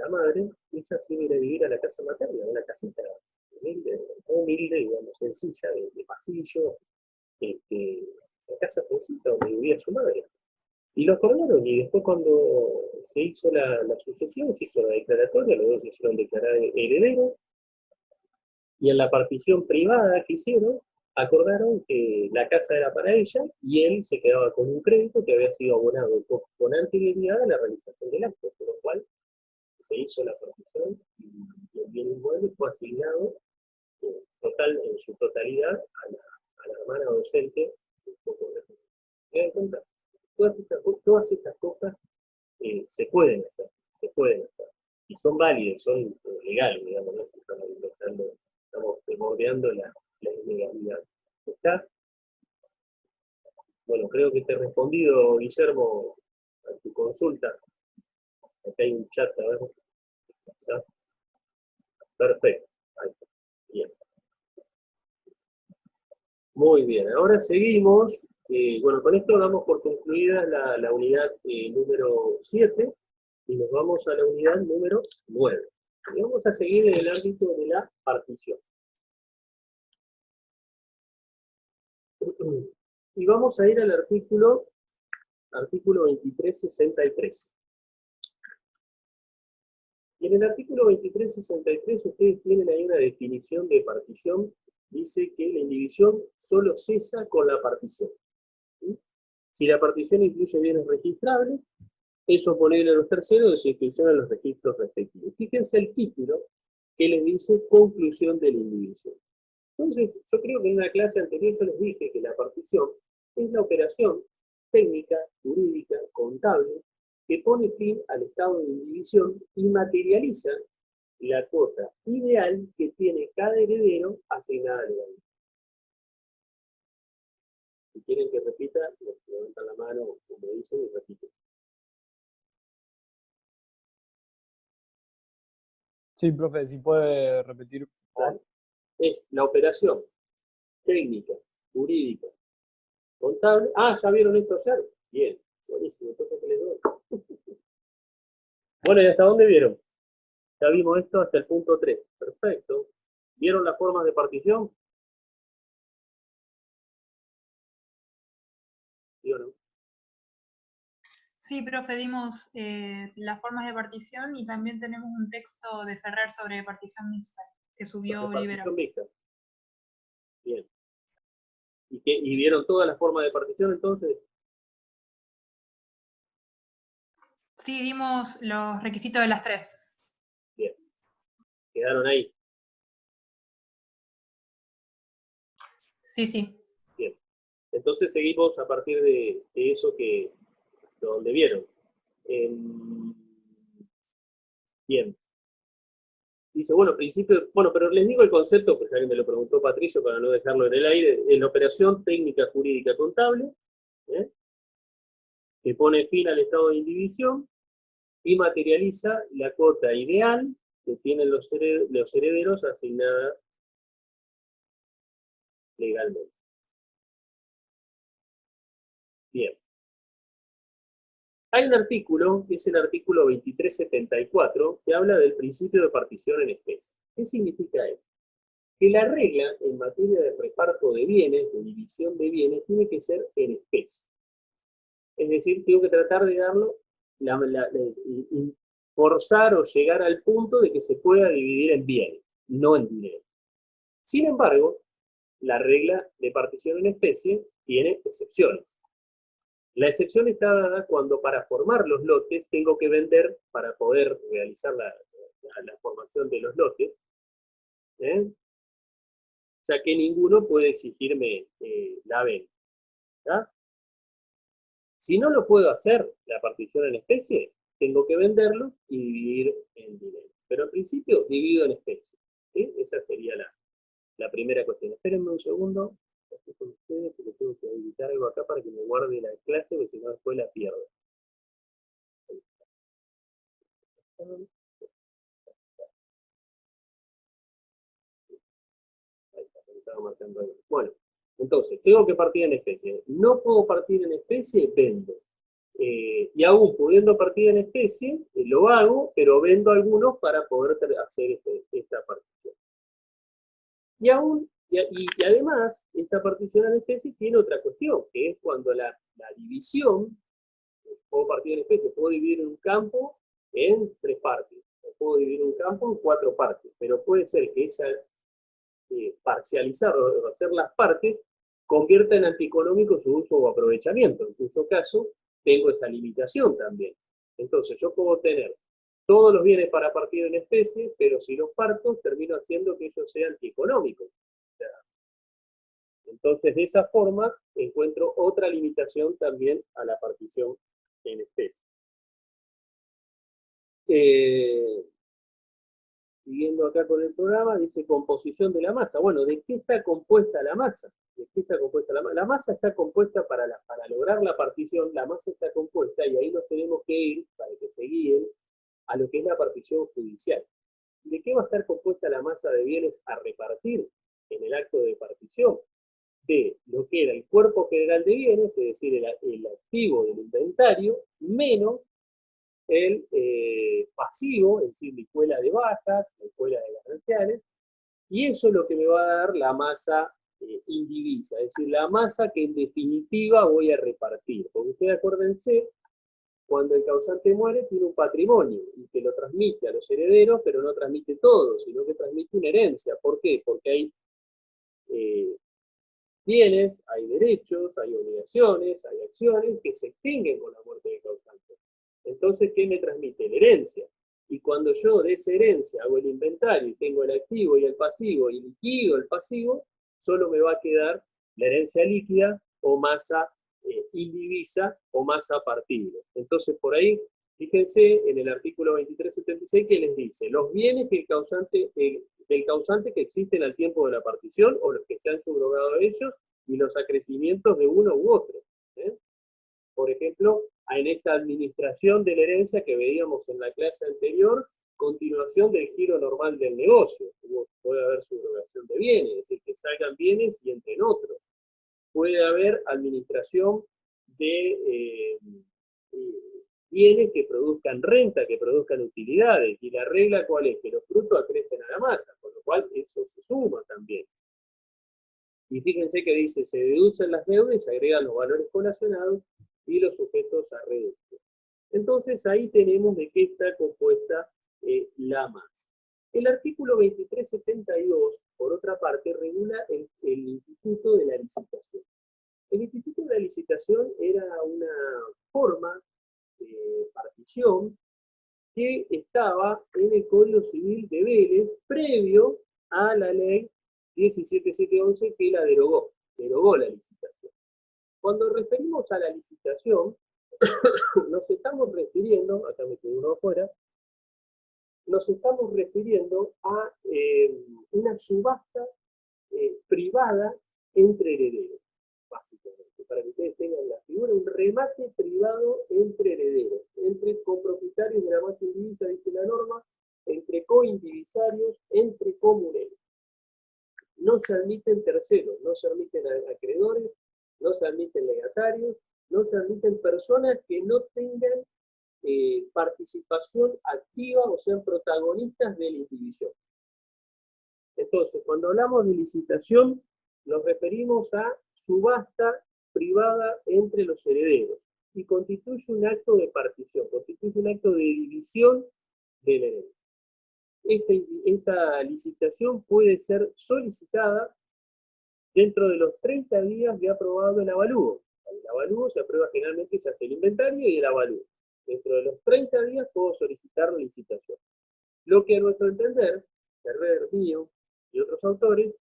madre, ella se iba a ir a vivir a la casa materna, una casita humilde, digamos, sencilla, de pasillo, una casa sencilla donde vivía su madre. Y lo acordaron, y después cuando se hizo la sucesión, se hizo la declaratoria, los dos se hicieron declarar herederos, y en la partición privada que hicieron, acordaron que la casa era para ella y él se quedaba con un crédito que había sido abonado con anterioridad a la realización del acto, por lo cual se hizo la partición y el bien inmueble fue asignado en su totalidad a la hermana docente. ¿Se dan cuenta? Todas estas cosas se pueden hacer, y son válidas, son legales, digamos, no estamos bordeando la ilegalidad. ¿Está? Bueno, creo que te he respondido, Guillermo, a tu consulta. Acá hay un chat, a ver. ¿Está? Perfecto. Ahí está. Bien. Muy bien, ahora seguimos. Bueno, con esto damos por concluida la unidad número 7 y nos vamos a la unidad número 9. Y vamos a seguir en el ámbito de la partición. Y vamos a ir al artículo 2363. Y en el artículo 2363 ustedes tienen ahí una definición de partición. Dice que la indivisión solo cesa con la partición. ¿Sí? Si la partición incluye bienes registrables, es oponible a los terceros de su inscripción en los registros respectivos. Fíjense el título que les dice conclusión de la indivisión. Entonces, yo creo que en una clase anterior yo les dije que la partición es la operación técnica, jurídica, contable, que pone fin al estado de indivisión y materializa la cuota ideal que tiene cada heredero asignada legalmente. Si quieren que repita, levantan la mano o me dicen y repiten. Sí, profe, si puede repetir, por favor. Es la operación técnica, jurídica, contable. Ah, ¿ya vieron esto ayer? Bien, buenísimo, entonces que les doy. Bueno, ¿y hasta dónde vieron? Ya vimos esto hasta el punto 3. Perfecto. ¿Vieron las formas de partición? ¿Sí o no? Sí, profe, dimos las formas de partición y también tenemos un texto de Ferrer sobre partición mixta que subió Olivera. Partición mixta. Bien. ¿Y vieron todas las formas de partición entonces? Sí, dimos los requisitos de las tres. Bien. ¿Quedaron ahí? Sí, sí. Bien. Entonces seguimos a partir de eso de donde vieron. Bien. Dice, bueno, pero les digo el concepto, pues alguien me lo preguntó Patricio para no dejarlo en el aire, en la operación técnica jurídica contable, que pone fin al estado de indivisión y materializa la cuota ideal que tienen los herederos asignada legalmente. Bien. Hay un artículo, que es el artículo 2374, que habla del principio de partición en especie. ¿Qué significa esto? Que la regla en materia de reparto de bienes, de división de bienes, tiene que ser en especie. Es decir, tengo que tratar de darlo, forzar o llegar al punto de que se pueda dividir en bienes, no en dinero. Sin embargo, la regla de partición en especie tiene excepciones. La excepción está dada cuando para formar los lotes tengo que vender para poder realizar la formación de los lotes, ¿eh? Ya que ninguno puede exigirme la venta. ¿Ya? Si no lo puedo hacer, la partición en especie, tengo que venderlo y dividir en dinero. Pero al principio divido en especie. ¿Sí? Esa sería la primera cuestión. Espérenme un segundo, estoy con ustedes, porque tengo que habilitar algo acá para que me guarde la clase, porque si no después la pierdo. Ahí está, me estaba marcando ahí. Bueno, entonces, tengo que partir en especie. No puedo partir en especie, vendo. Y aún pudiendo partir en especie, lo hago, pero vendo algunos para poder hacer esta partición. Y además, esta partición en especie tiene otra cuestión, que es cuando la división, puedo partir en especie, puedo dividir un campo en 3 partes, o puedo dividir un campo en 4 partes, pero puede ser que esa parcializar o hacer las partes convierta en antieconómico su uso o aprovechamiento, en cuyo caso tengo esa limitación también. Entonces yo puedo tener todos los bienes para partir en especie, pero si los parto termino haciendo que ellos sean antieconómicos. O sea, entonces de esa forma encuentro otra limitación también a la partición en especie. Siguiendo acá con el programa, dice composición de la masa. Bueno, ¿de qué está compuesta la masa? ¿De qué está compuesta la masa? La masa está compuesta para lograr la partición, la masa está compuesta, y ahí nos tenemos que ir, para que se guíen, a lo que es la partición judicial. ¿De qué va a estar compuesta la masa de bienes a repartir en el acto de partición? De lo que era el cuerpo general de bienes, es decir, el activo del inventario, menos el pasivo, es decir, la escuela de bajas, la escuela de gananciales, y eso es lo que me va a dar la masa indivisa, es decir, la masa que en definitiva voy a repartir. Porque ustedes acuérdense, cuando el causante muere tiene un patrimonio y que lo transmite a los herederos, pero no transmite todo, sino que transmite una herencia. ¿Por qué? Porque hay bienes, hay derechos, hay obligaciones, hay acciones que se extinguen con la muerte del causante. Entonces, ¿qué me transmite? La herencia. Y cuando yo de esa herencia hago el inventario y tengo el activo y el pasivo y liquido el pasivo, solo me va a quedar la herencia líquida o masa indivisa o masa partible. Entonces, por ahí, fíjense en el artículo 2376 que les dice, los bienes que del causante que existen al tiempo de la partición o los que se han subrogado a ellos y los acrecimientos de uno u otro. ¿Eh? Por ejemplo, en esta administración de la herencia que veíamos en la clase anterior, continuación del giro normal del negocio. Puede haber subrogación de bienes, es decir, que salgan bienes y entren otros. Puede haber administración de bienes que produzcan renta, que produzcan utilidades. Y la regla, ¿cuál es? Que los frutos acrecen a la masa, con lo cual eso se suma también. Y fíjense que dice, se deducen las deudas y se agregan los valores colacionados y los sujetos a reducción. Entonces ahí tenemos de qué está compuesta la masa. El artículo 2372, por otra parte, regula el instituto de la licitación. El instituto de la licitación era una forma de partición que estaba en el Código Civil de Vélez previo a la ley 17711 que la derogó la licitación. Cuando referimos a la licitación, nos estamos refiriendo, acá me quedó uno afuera, nos estamos refiriendo a una subasta privada entre herederos, básicamente, para que ustedes tengan la figura, un remate privado entre herederos, entre copropietarios de la masa indivisa, dice la norma, entre coindivisarios, entre comuneros. No se admiten terceros, no se admiten acreedores, no se admiten legatarios, no se admiten personas que no tengan participación activa o sean protagonistas de la indivisión. Entonces, cuando hablamos de licitación, nos referimos a subasta privada entre los herederos y constituye un acto de partición, constituye un acto de división del heredo. Esta licitación puede ser solicitada dentro de los 30 días de aprobado el avalúo. El avalúo se aprueba generalmente, se hace el inventario y el avalúo. Dentro de los 30 días puedo solicitar la licitación. Lo que a nuestro entender, Ferrer, mío y otros autores,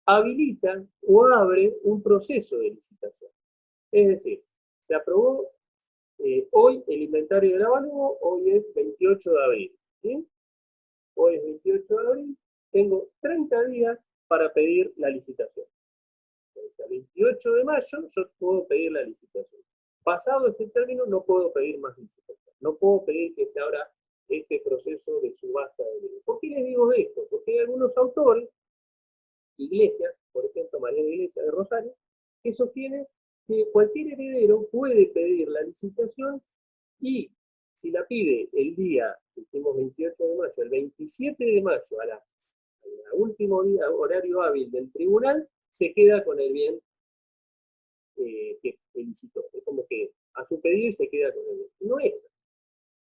habilita o abre un proceso de licitación. Es decir, se aprobó hoy el inventario del avalúo, hoy es 28 de abril. ¿Sí? Hoy es 28 de abril, tengo 30 días para pedir la licitación. El 28 de mayo yo puedo pedir la licitación. Pasado ese término no puedo pedir más licitación. No puedo pedir que se abra este proceso de subasta de bienes. ¿Por qué les digo esto? Porque hay algunos autores, Iglesias, por ejemplo, María Iglesias de Rosario, que sostienen que cualquier heredero puede pedir la licitación y si la pide el día, dijimos 28 de mayo, el 27 de mayo a la último día, horario hábil del tribunal, se queda con el bien que licitó. Es como que a su pedido y se queda con el bien. No es así.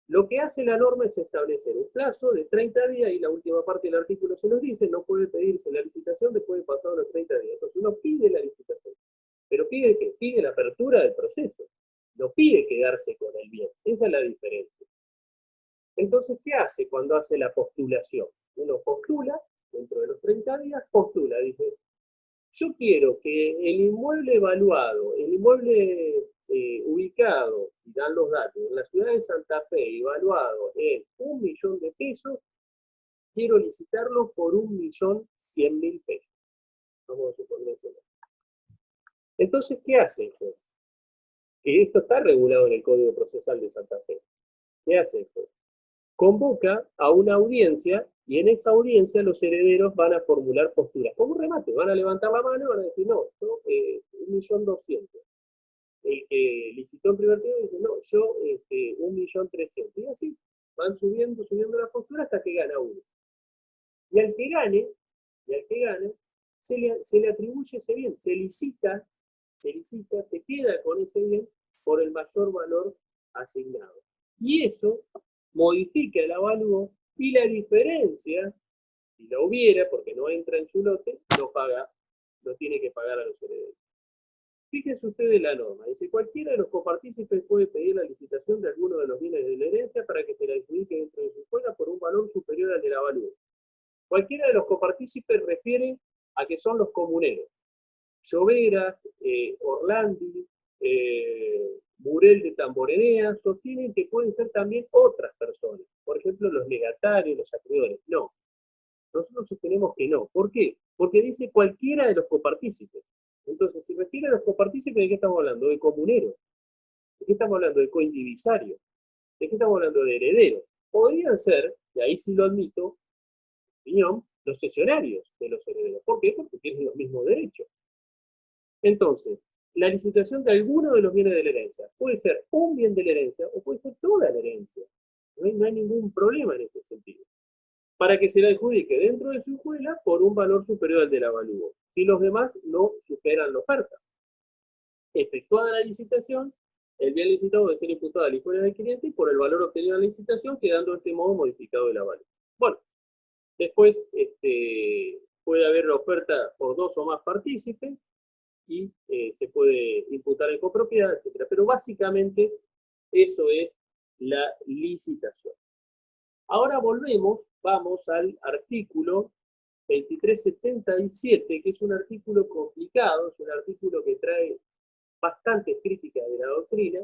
Lo que hace la norma es establecer un plazo de 30 días, y la última parte del artículo se nos dice, no puede pedirse la licitación después de pasar los 30 días. Entonces uno pide la licitación. ¿Pero pide qué? Pide la apertura del proceso. No pide quedarse con el bien. Esa es la diferencia. Entonces, ¿qué hace cuando hace la postulación? Uno postula, dentro de los 30 días, postula, dice, yo quiero que el inmueble evaluado, el inmueble ubicado, y dan los datos, en la ciudad de Santa Fe, evaluado en 1 millón de pesos, quiero licitarlo por 1.100.000 pesos. Vamos a suponer ese nombre. Entonces, ¿qué hace el juez? Que esto está regulado en el Código Procesal de Santa Fe. ¿Qué hace el juez? Convoca a una audiencia y en esa audiencia los herederos van a formular posturas. Como un remate, van a levantar la mano y van a decir, no, yo 1.200.000. El que licitó en primer término dice, no, yo 1.300.000. Y así van subiendo la postura hasta que gana uno. Y al que gane, se le atribuye ese bien, se licita, se queda con ese bien por el mayor valor asignado. Y eso modifica el avalúo y la diferencia, si la hubiera, porque no entra en su lote, lo tiene que pagar a los herederos. Fíjense ustedes la norma. Dice, cualquiera de los copartícipes puede pedir la licitación de alguno de los bienes de la herencia para que se la adjudique dentro de su escuela por un valor superior al del avalúo. Cualquiera de los copartícipes refiere a que son los comuneros. Lloveras, Orlandi, Burel de Tamborenea, sostienen que pueden ser también otras personas. Por ejemplo, los legatarios, los acreedores. No. Nosotros sostenemos que no. ¿Por qué? Porque dice cualquiera de los copartícipes. Entonces, si refiere a los copartícipes, ¿de qué estamos hablando? De comuneros. ¿De qué estamos hablando? De coindivisarios. ¿De qué estamos hablando? De herederos. Podrían ser, y ahí sí lo admito, opinión, los cesionarios de los herederos. ¿Por qué? Porque tienen los mismos derechos. Entonces, la licitación de alguno de los bienes de la herencia puede ser un bien de la herencia o puede ser toda la herencia. No hay ningún problema en ese sentido. Para que se la adjudique dentro de su escuela por un valor superior al del avalúo, si los demás no superan la oferta. Efectuada la licitación, el bien licitado debe ser imputado a la escuela del cliente por el valor obtenido en la licitación, quedando de este modo modificado el avalúo. Bueno, después puede haber la oferta por 2 o más partícipes y se puede imputar en copropiedad, etc. Pero básicamente eso es la licitación. Ahora vamos al artículo 2377, que es un artículo complicado, es un artículo que trae bastantes críticas de la doctrina,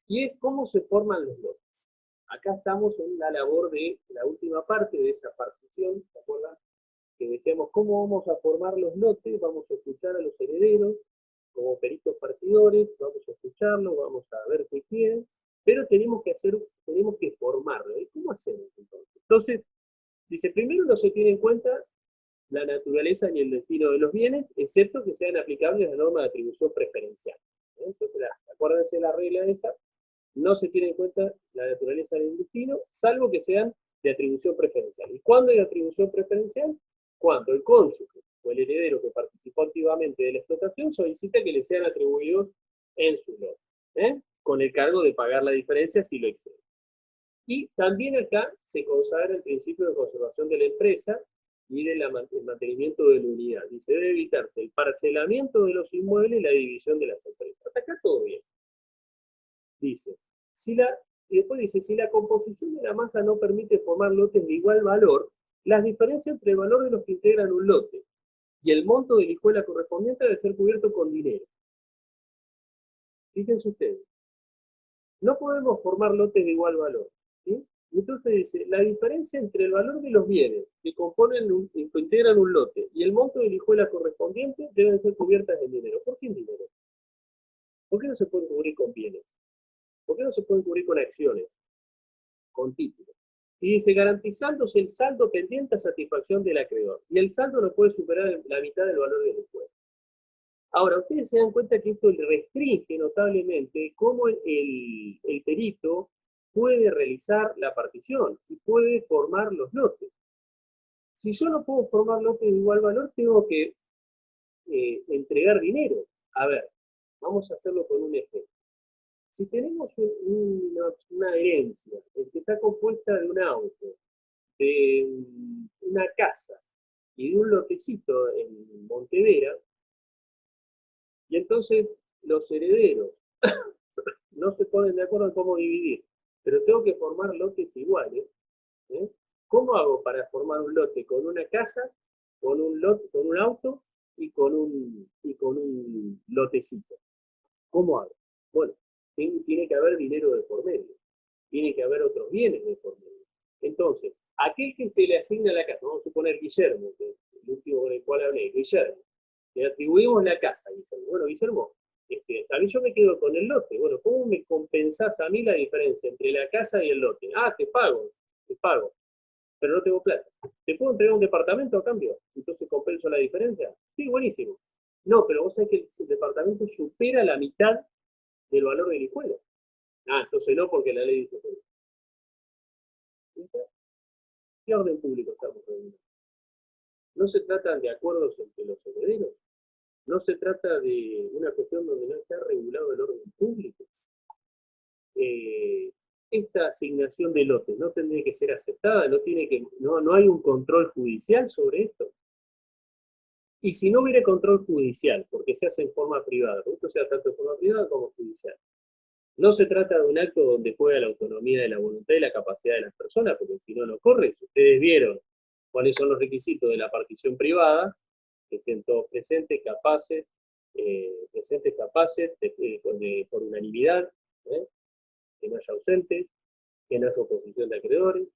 y es cómo se forman los lotes. Acá estamos en la labor de la última parte de esa partición, ¿se acuerdan? Que decíamos cómo vamos a formar los lotes, vamos a escuchar a los herederos como peritos partidores, vamos a escucharlos, vamos a ver qué quieren, pero tenemos que formarlo. ¿Y cómo hacemos entonces? Entonces, dice, primero no se tiene en cuenta la naturaleza ni el destino de los bienes, excepto que sean aplicables a la norma de atribución preferencial. Entonces, acuérdense la regla de esa, no se tiene en cuenta la naturaleza ni el destino, salvo que sean de atribución preferencial. ¿Y cuándo hay atribución preferencial? Cuando el cónyuge o el heredero que participó activamente de la explotación solicita que le sean atribuidos en su lote, con el cargo de pagar la diferencia si lo excede. Y también acá se consagra el principio de conservación de la empresa y del mantenimiento de la unidad. Dice, debe evitarse el parcelamiento de los inmuebles y la división de las empresas. Hasta acá todo bien. Dice, y después dice, si la composición de la masa no permite formar lotes de igual valor, las diferencias entre el valor de los que integran un lote y el monto de la hijuela correspondiente debe ser cubierto con dinero. Fíjense ustedes, no podemos formar lotes de igual valor, ¿sí? Y entonces dice, la diferencia entre el valor de los bienes que que integran un lote y el monto de la hijuela correspondiente deben ser cubiertas en dinero. ¿Por qué en dinero? ¿Por qué no se pueden cubrir con bienes? ¿Por qué no se pueden cubrir con acciones? Con títulos. Y dice, garantizándose el saldo pendiente a satisfacción del acreedor. Y el saldo no puede superar la mitad del valor del hijuela. Ahora, ustedes se dan cuenta que esto restringe notablemente cómo el perito puede realizar la partición y puede formar los lotes. Si yo no puedo formar lotes de igual valor, tengo que entregar dinero. A ver, vamos a hacerlo con un ejemplo. Si tenemos una herencia que está compuesta de un auto, de una casa y de un lotecito en Montevera, y entonces los herederos no se ponen de acuerdo en cómo dividir, pero tengo que formar lotes iguales, ¿eh? ¿Cómo hago para formar un lote con una casa, con un auto y con un lotecito? ¿Cómo hago? Bueno, tiene que haber dinero de por medio, tiene que haber otros bienes de por medio. Entonces, aquel que se le asigna la casa, vamos a suponer Guillermo, que es el último con el cual hablé, Guillermo, le atribuimos la casa a Guillermo. Bueno, Guillermo, también yo me quedo con el lote. Bueno, ¿cómo me compensás a mí la diferencia entre la casa y el lote? Ah, te pago, pero no tengo plata. ¿Te puedo entregar un departamento a cambio? Entonces compenso la diferencia. Sí, buenísimo. No, pero vos sabés que el departamento supera la mitad del valor de la hijuela. Ah, entonces no, porque la ley dice que no. ¿Qué orden público estamos reuniendo? No se trata de acuerdos entre los herederos. No se trata de una cuestión donde no está regulado el orden público. Esta asignación de lotes no tendría que ser aceptada, no hay un control judicial sobre esto. Y si no hubiera control judicial, porque se hace en forma privada, porque esto se hace tanto en forma privada como judicial, no se trata de un acto donde juega la autonomía de la voluntad y la capacidad de las personas, porque si no, no corre. Si ustedes vieron cuáles son los requisitos de la partición privada, que estén todos presentes, capaces, por unanimidad, que no haya ausentes, que no haya oposición de acreedores.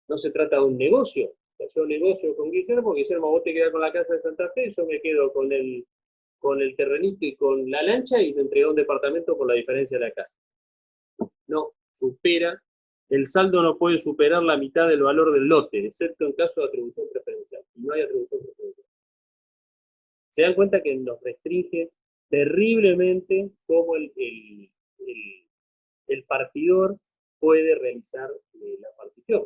No se trata de un negocio. O sea, yo negocio con Guillermo, vos te quedás con la casa de Santa Fe, yo me quedo con el terrenito y con la lancha y me entrega un departamento por la diferencia de la casa. No, el saldo no puede superar la mitad del valor del lote, excepto en caso de atribución preferencial. Y no hay atribución preferencial. Se dan cuenta que nos restringe terriblemente cómo el partidor puede realizar la partición.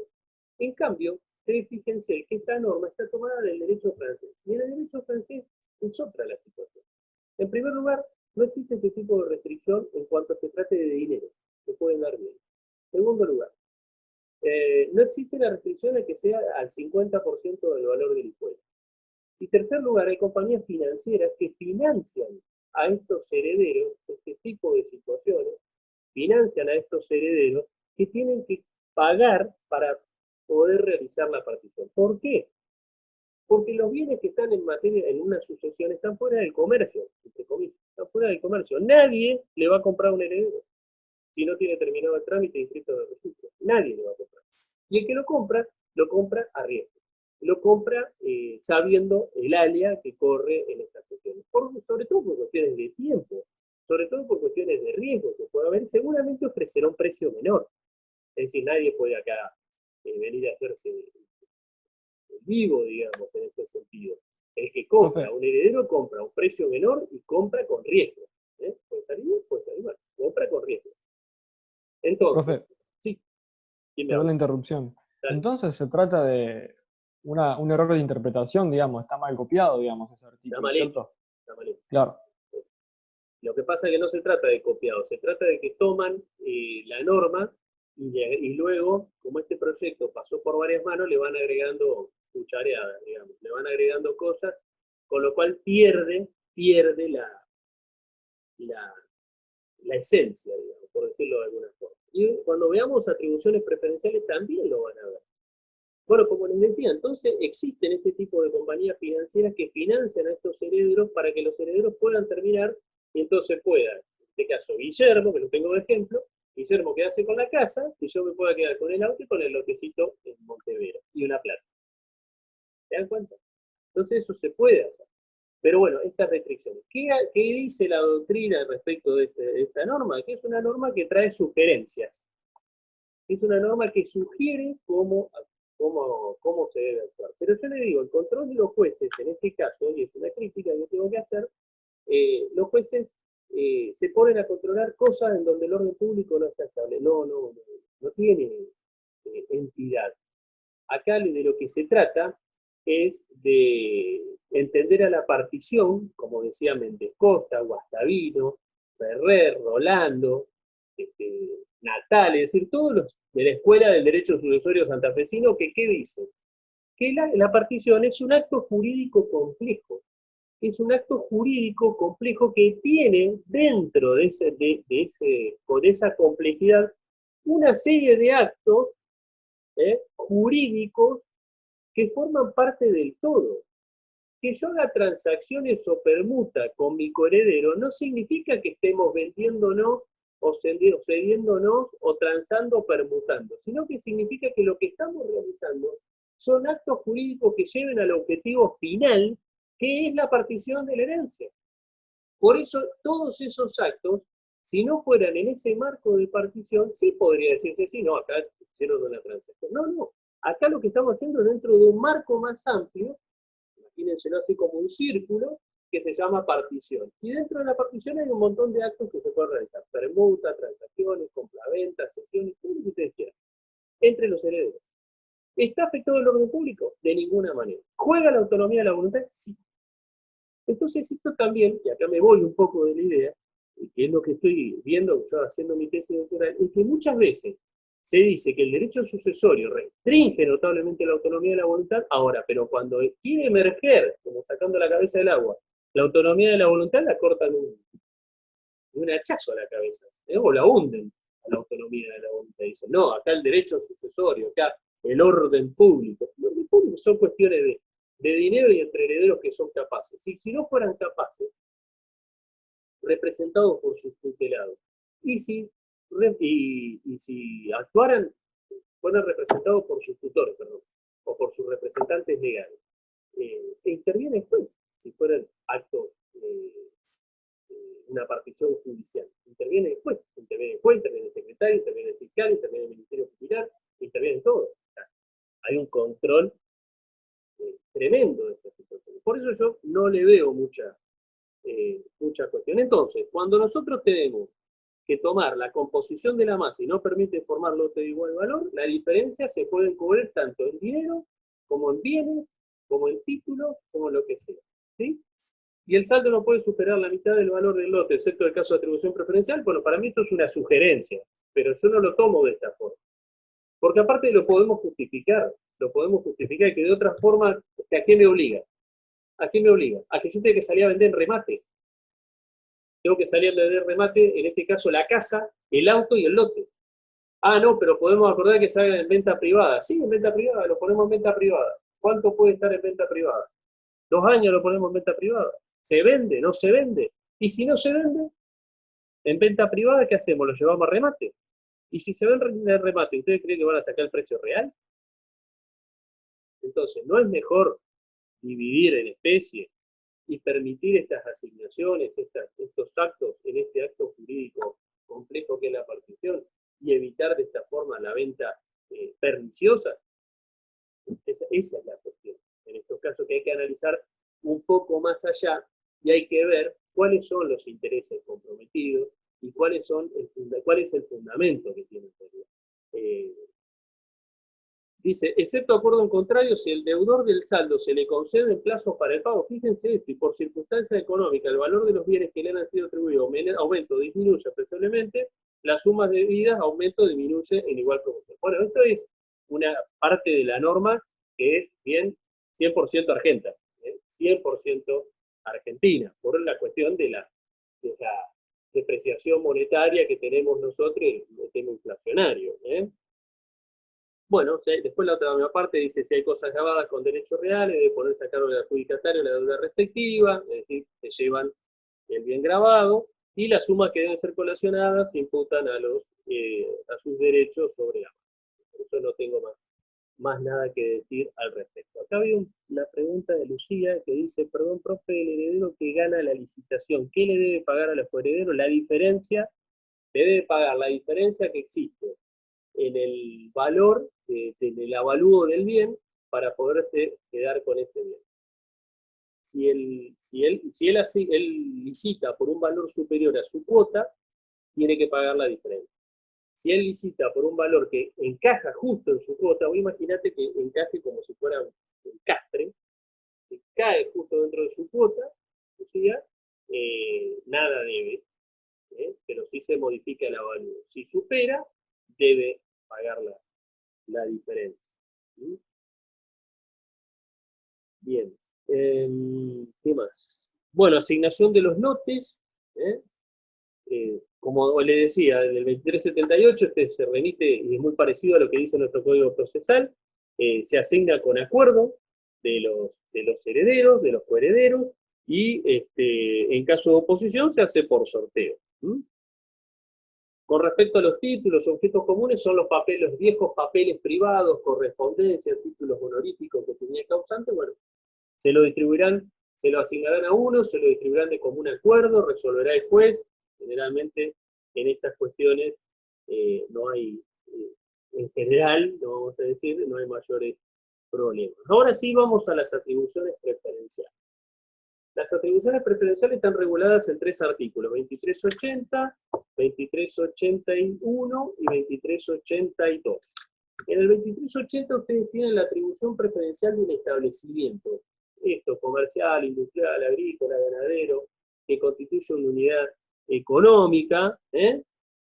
En cambio, fíjense que esta norma está tomada del derecho francés. Y en el derecho francés es otra la situación. En primer lugar, no existe este tipo de restricción en cuanto se trate de dinero. Se pueden dar bien. En segundo lugar, no existe la restricción de que sea al 50% del valor del impuesto. Y en tercer lugar, hay compañías financieras que financian a estos herederos, este tipo de situaciones, financian a estos herederos que tienen que pagar para poder realizar la partición. ¿Por qué? Porque los bienes que están en una sucesión están fuera del comercio, entre comillas, están fuera del comercio. Nadie le va a comprar a un heredero si no tiene terminado el trámite inscrito en el registro. Nadie le va a comprar. Y el que lo compra a riesgo. Lo compra sabiendo el alia que corre en estas cuestiones. Sobre todo por cuestiones de tiempo, sobre todo por cuestiones de riesgo que puede haber, seguramente ofrecerá un precio menor. Es decir, nadie puede acá venir a hacerse vivo, digamos, en este sentido. El que compra, un heredero compra a un precio menor y compra con riesgo. Puede estar bien, puede estar mal. Compra con riesgo. Entonces, Profe, sí. perdón la interrupción. Dale. Entonces se trata de un error de interpretación, digamos, está mal copiado, digamos, ese artículo, ¿cierto? Está mal hecho. Claro. Lo que pasa es que no se trata de copiado, se trata de que toman la norma y luego, como este proyecto pasó por varias manos, le van agregando cuchareada, digamos, le van agregando cosas, con lo cual pierde la esencia, digamos, por decirlo de alguna forma. Y cuando veamos atribuciones preferenciales también lo van a ver. Bueno, como les decía, entonces existen este tipo de compañías financieras que financian a estos herederos para que los herederos puedan terminar y entonces puedan, en este caso Guillermo, que lo tengo de ejemplo, Guillermo quedarse con la casa y yo me pueda quedar con el auto y con el lotecito en Montevero y una plata. ¿Se dan cuenta? Entonces eso se puede hacer. Pero bueno, estas restricciones. ¿Qué dice la doctrina respecto de esta norma? Que es una norma que trae sugerencias. Es una norma que sugiere cómo se debe actuar. Pero yo le digo, el control de los jueces, en este caso, y es una crítica que tengo que hacer, los jueces se ponen a controlar cosas en donde el orden público no está estable. No tiene entidad. Acá de lo que se trata es de entender a la partición, como decía Méndez Costa, Guastavino, Ferrer, Rolando, Natal, es decir, todos los de la Escuela del Derecho Sucesorio Santafesino, que ¿qué dicen? Que la partición es un acto jurídico complejo. Es un acto jurídico complejo que tiene dentro de esa complejidad una serie de actos jurídicos que forman parte del todo. Que yo haga transacciones o permuta con mi coheredero no significa que estemos vendiéndonos o cediéndonos o transando o permutando, sino que significa que lo que estamos realizando son actos jurídicos que lleven al objetivo final, que es la partición de la herencia. Por eso, todos esos actos, si no fueran en ese marco de partición, sí podría decirse, sí, no, acá hicieron una transacción. No. Acá lo que estamos haciendo es dentro de un marco más amplio, imagínenselo así como un círculo, que se llama partición. Y dentro de la partición hay un montón de actos que se pueden realizar. Permuta, transacciones, compraventas, sesiones, todo lo que ustedes quieran. Entre los herederos. ¿Está afectado el orden público? De ninguna manera. ¿Juega la autonomía de la voluntad? Sí. Entonces esto también, y acá me voy un poco de la idea, que es lo que estoy viendo yo haciendo mi tesis doctoral, es que muchas veces se dice que el derecho sucesorio restringe notablemente la autonomía de la voluntad, ahora, pero cuando quiere emerger, como sacando la cabeza del agua, la autonomía de la voluntad la cortan un hachazo a la cabeza, o la hunden a la autonomía de la voluntad. Dicen, no, acá el derecho sucesorio, acá el orden público. El orden público son cuestiones de dinero y entre herederos que son capaces. Si no fueran capaces, representados por sus tutelados, y si actuaran, fueran representados por sus tutores, o por sus representantes legales, interviene el juez, si fueran actos una partición judicial. Interviene el juez, interviene el secretario, interviene el fiscal, interviene el Ministerio Popular, interviene todo. O sea, hay un control tremendo de esta situación. Por eso yo no le veo mucha cuestión. Entonces, cuando nosotros tenemos que tomar la composición de la masa y no permite formar lote de igual valor, la diferencia se puede cubrir tanto en dinero, como en bienes, como en títulos, como en lo que sea. ¿Sí? Y el saldo no puede superar la mitad del valor del lote, excepto el caso de atribución preferencial. Bueno, para mí esto es una sugerencia, pero yo no lo tomo de esta forma. Porque aparte lo podemos justificar, y que de otra forma, ¿a qué me obliga? ¿A qué me obliga? A que yo tenga que salir a vender en remate. Tengo que salir a vender remate, en este caso la casa, el auto y el lote. Ah, no, pero podemos acordar que salga en venta privada. Sí, en venta privada, lo ponemos en venta privada. ¿Cuánto puede estar en venta privada? 2 años lo ponemos en venta privada. ¿Se vende? ¿No se vende? Y si no se vende, en venta privada, ¿qué hacemos? ¿Lo llevamos a remate? Y si se vende en remate, ¿ustedes creen que van a sacar el precio real? Entonces, ¿no es mejor dividir en especie y permitir estas asignaciones, estos actos en este acto jurídico complejo que es la partición y evitar de esta forma la venta perniciosa? Esa es la cuestión. En estos casos que hay que analizar un poco más allá y hay que ver cuáles son los intereses comprometidos y cuál es el fundamento que tiene el dice, excepto acuerdo en contrario, si el deudor del saldo se le concede en plazo para el pago, fíjense esto, y por circunstancias económicas el valor de los bienes que le han sido atribuidos aumenta o disminuye apreciablemente, las sumas debidas aumento o disminuye en igual proporción. Bueno, esto es una parte de la norma que es bien 100% argenta, 100% argentina, por la cuestión de la depreciación monetaria que tenemos nosotros, el tema inflacionario. Bueno, después la otra parte dice, si hay cosas grabadas con derechos reales, debe ponerse a cargo del adjudicatario la deuda respectiva, es decir, se llevan el bien grabado, y las sumas que deben ser colacionadas se imputan a sus derechos sobre la mano. Por eso no tengo más nada que decir al respecto. Acá había una pregunta de Lucía que dice, perdón, profe, el heredero que gana la licitación, ¿qué le debe pagar a los herederos? La diferencia, le debe pagar la diferencia que existe en el valor del avalúo del bien para poderse quedar con este bien. Si él licita por un valor superior a su cuota, tiene que pagar la diferencia. Si él licita por un valor que encaja justo en su cuota, o imagínate que encaje como si fuera un castre, que cae justo dentro de su cuota, o sea, nada debe, pero sí se modifica el avalúo. Si supera, debe pagar la diferencia. ¿Sí? Bien. ¿Qué más? Bueno, asignación de los lotes. Como le decía, en el 2378 se remite, y es muy parecido a lo que dice nuestro Código Procesal, se asigna con acuerdo de los herederos, de los coherederos, y en caso de oposición se hace por sorteo. Con respecto a los títulos, objetos comunes son los viejos papeles privados, correspondencia, títulos honoríficos que tenía el causante, bueno, se lo asignarán a uno, se lo distribuirán de común acuerdo, resolverá el juez. Generalmente en estas cuestiones no hay, en general, no vamos a decir, no hay mayores problemas. Ahora sí vamos a las atribuciones preferenciales. Las atribuciones preferenciales están reguladas en 3 artículos, 2380, 2381 y 2382. En el 2380 ustedes tienen la atribución preferencial de un establecimiento, esto, comercial, industrial, agrícola, ganadero, que constituye una unidad económica,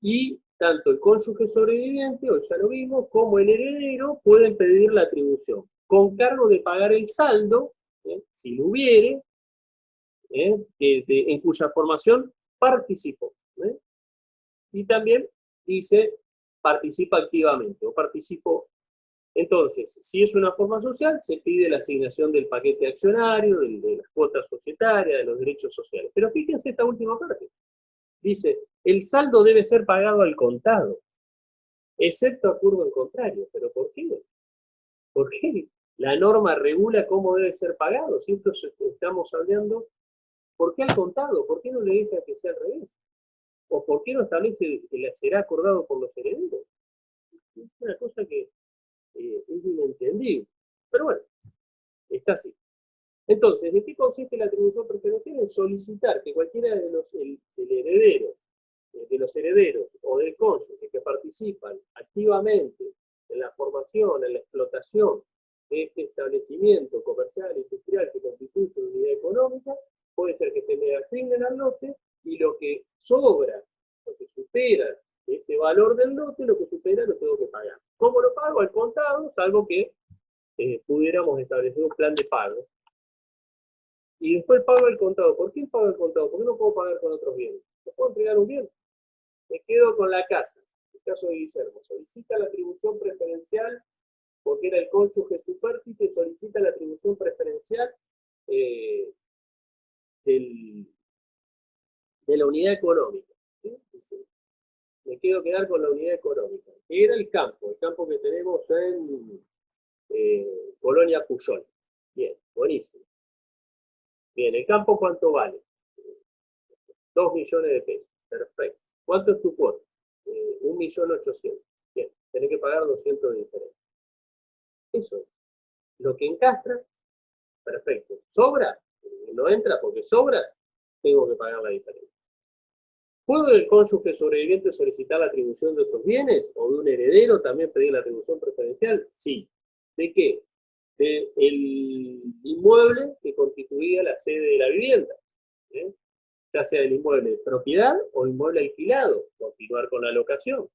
y tanto el cónyuge sobreviviente, hoy ya lo vimos, como el heredero pueden pedir la atribución, con cargo de pagar el saldo, si lo hubiere, en cuya formación participó. Y también dice, participa activamente, o participó. Entonces, si es una forma social, se pide la asignación del paquete accionario, de las cuotas societarias, de los derechos sociales. Pero fíjense esta última parte. Dice, el saldo debe ser pagado al contado, excepto acuerdo en contrario. ¿Pero por qué? ¿Por qué la norma regula cómo debe ser pagado? Si estamos hablando, ¿por qué al contado? ¿Por qué no le deja que sea al revés? ¿O por qué no establece que será acordado por los herederos? Es una cosa que es inentendible. Pero bueno, está así. Entonces, ¿de qué consiste la atribución preferencial? En solicitar que cualquiera de los herederos o del cónyuge que participan activamente en la formación, en la explotación de este establecimiento comercial, industrial que constituye una unidad económica, puede ser que se me asignen al lote y lo que sobra, lo que supera ese valor del lote, lo que supera lo tengo que pagar. ¿Cómo lo pago? Al contado, salvo que pudiéramos establecer un plan de pago. Y después pago el contado. ¿Por qué pago el contado? ¿Por qué no puedo pagar con otros bienes? ¿No puedo entregar un bien? Me quedo con la casa. En el caso de Guillermo, solicita la atribución preferencial porque era el cónyuge supérstite, solicita la atribución preferencial de la unidad económica. ¿Sí? Me quedar con la unidad económica, que era el campo que tenemos en Colonia Puyol. Bien, buenísimo. Bien, ¿el campo cuánto vale? 2 millones de pesos. Perfecto. ¿Cuánto es tu cuota? 1.800.000. Bien, tenés que pagar 200 de diferencia. Eso es. Lo que encastra, perfecto. ¿Sobra? No entra porque sobra, tengo que pagar la diferencia. ¿Puedo el cónyuge sobreviviente solicitar la atribución de otros bienes? ¿O de un heredero también pedir la atribución preferencial? Sí. ¿De qué? Del inmueble que constituía la sede de la vivienda. Ya sea el inmueble de propiedad o inmueble alquilado, continuar con la locación.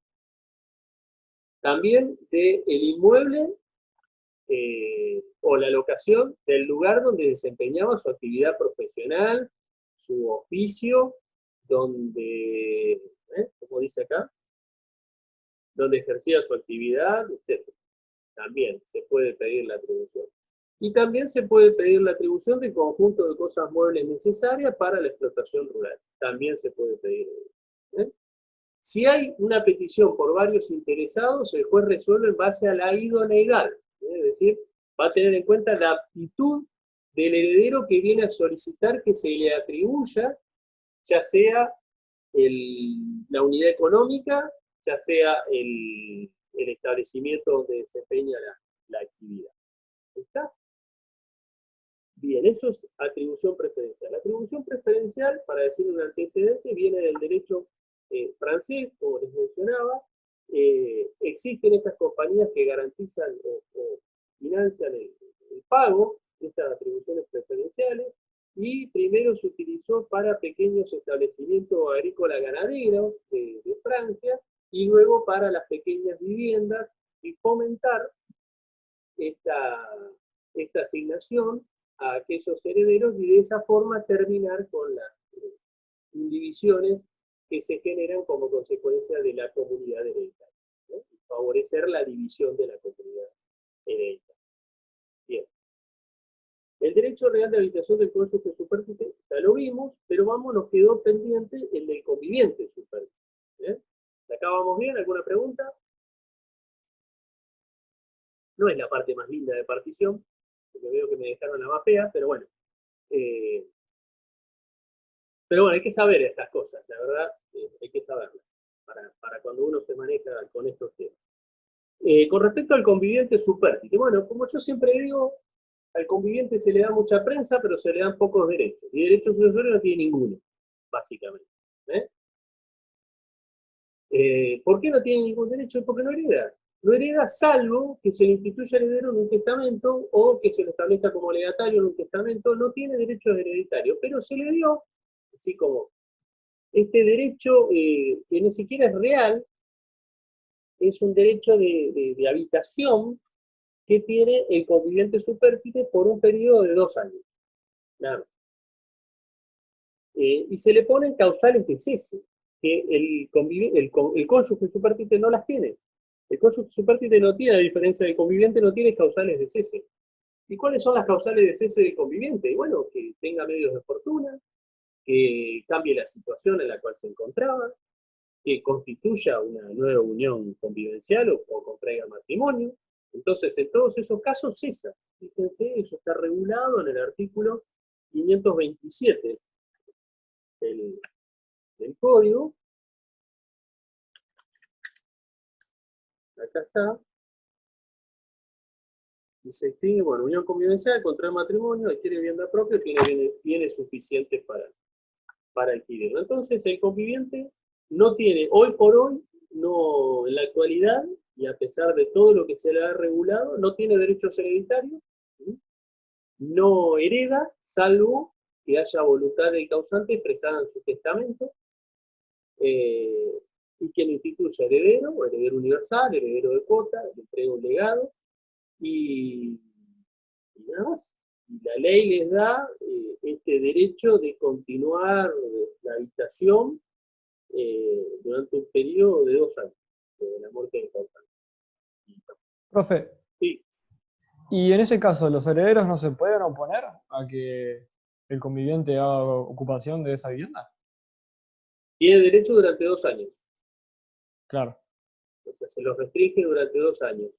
También del inmueble o la locación del lugar donde desempeñaba su actividad profesional, su oficio, donde, como dice acá, donde ejercía su actividad, etc. También se puede pedir la atribución. Y también se puede pedir la atribución de conjunto de cosas muebles necesarias para la explotación rural. También se puede pedir. Si hay una petición por varios interesados, el juez resuelve en base a la idoneidad. Es decir, va a tener en cuenta la aptitud del heredero que viene a solicitar que se le atribuya, ya sea la unidad económica, ya sea el establecimiento donde desempeña la actividad. ¿Está? Bien, eso es atribución preferencial. La atribución preferencial, para decir un antecedente, viene del derecho francés, como les mencionaba. Existen estas compañías que garantizan o financian el pago de estas atribuciones preferenciales, y primero se utilizó para pequeños establecimientos agrícolas ganaderos de Francia, y luego para las pequeñas viviendas, y fomentar esta asignación a aquellos herederos, y de esa forma terminar con las indivisiones que se generan como consecuencia de la comunidad hereditaria, ¿no? Y favorecer la división de la comunidad hereditaria. Bien. El derecho real de habitación del cónyuge supérstite, ya lo vimos, pero nos quedó pendiente el del conviviente supérstite. ¿Acá vamos bien? ¿Alguna pregunta? No es la parte más linda de partición, porque veo que me dejaron la más fea, pero bueno. Pero bueno, hay que saber estas cosas, la verdad, hay que saberlas, para cuando uno se maneja con estos temas. Con respecto al conviviente supérstite, bueno, como yo siempre digo, al conviviente se le da mucha prensa, pero se le dan pocos derechos, y derechos sucesorios no tiene ninguno, básicamente. ¿Por qué no tiene ningún derecho? Porque no hereda. No hereda, salvo que se le instituya heredero en un testamento, o que se lo establezca como legatario en un testamento. No tiene derechos hereditarios, pero se le dio, así como este derecho, que ni siquiera es real, es un derecho de habitación que tiene el conviviente supérstite por un periodo de 2 años. Nada más. Y se le ponen causales de cese, que el cónyuge supérstite no las tiene. El cónyuge supérstite no tiene, a diferencia del conviviente, no tiene causales de cese. ¿Y cuáles son las causales de cese del conviviente? Bueno, que tenga medios de fortuna, que cambie la situación en la cual se encontraba, que constituya una nueva unión convivencial o contraiga matrimonio. Entonces, en todos esos casos cesa. Fíjense, eso está regulado en el artículo 527 del Código. Acá está. Y se extingue, bueno, unión convivencial, contraer matrimonio, adquiere vivienda propia, tiene bienes suficientes para adquirirlo. Entonces, el conviviente no tiene, hoy por hoy, no, en la actualidad, y a pesar de todo lo que se le ha regulado, no tiene derechos hereditarios, ¿sí? No hereda, salvo que haya voluntad del causante expresada en su testamento, y que lo instituya heredero, o heredero universal, heredero de cuota, le entrega un legado, y nada más. Y la ley les da este derecho de continuar la habitación durante un periodo de 2 años, de la muerte del causante. Profe, Sí. ¿y en ese caso los herederos no se pueden oponer a que el conviviente haga ocupación de esa vivienda? Tiene derecho durante 2 años. Claro. O sea, se los restringe durante 2 años.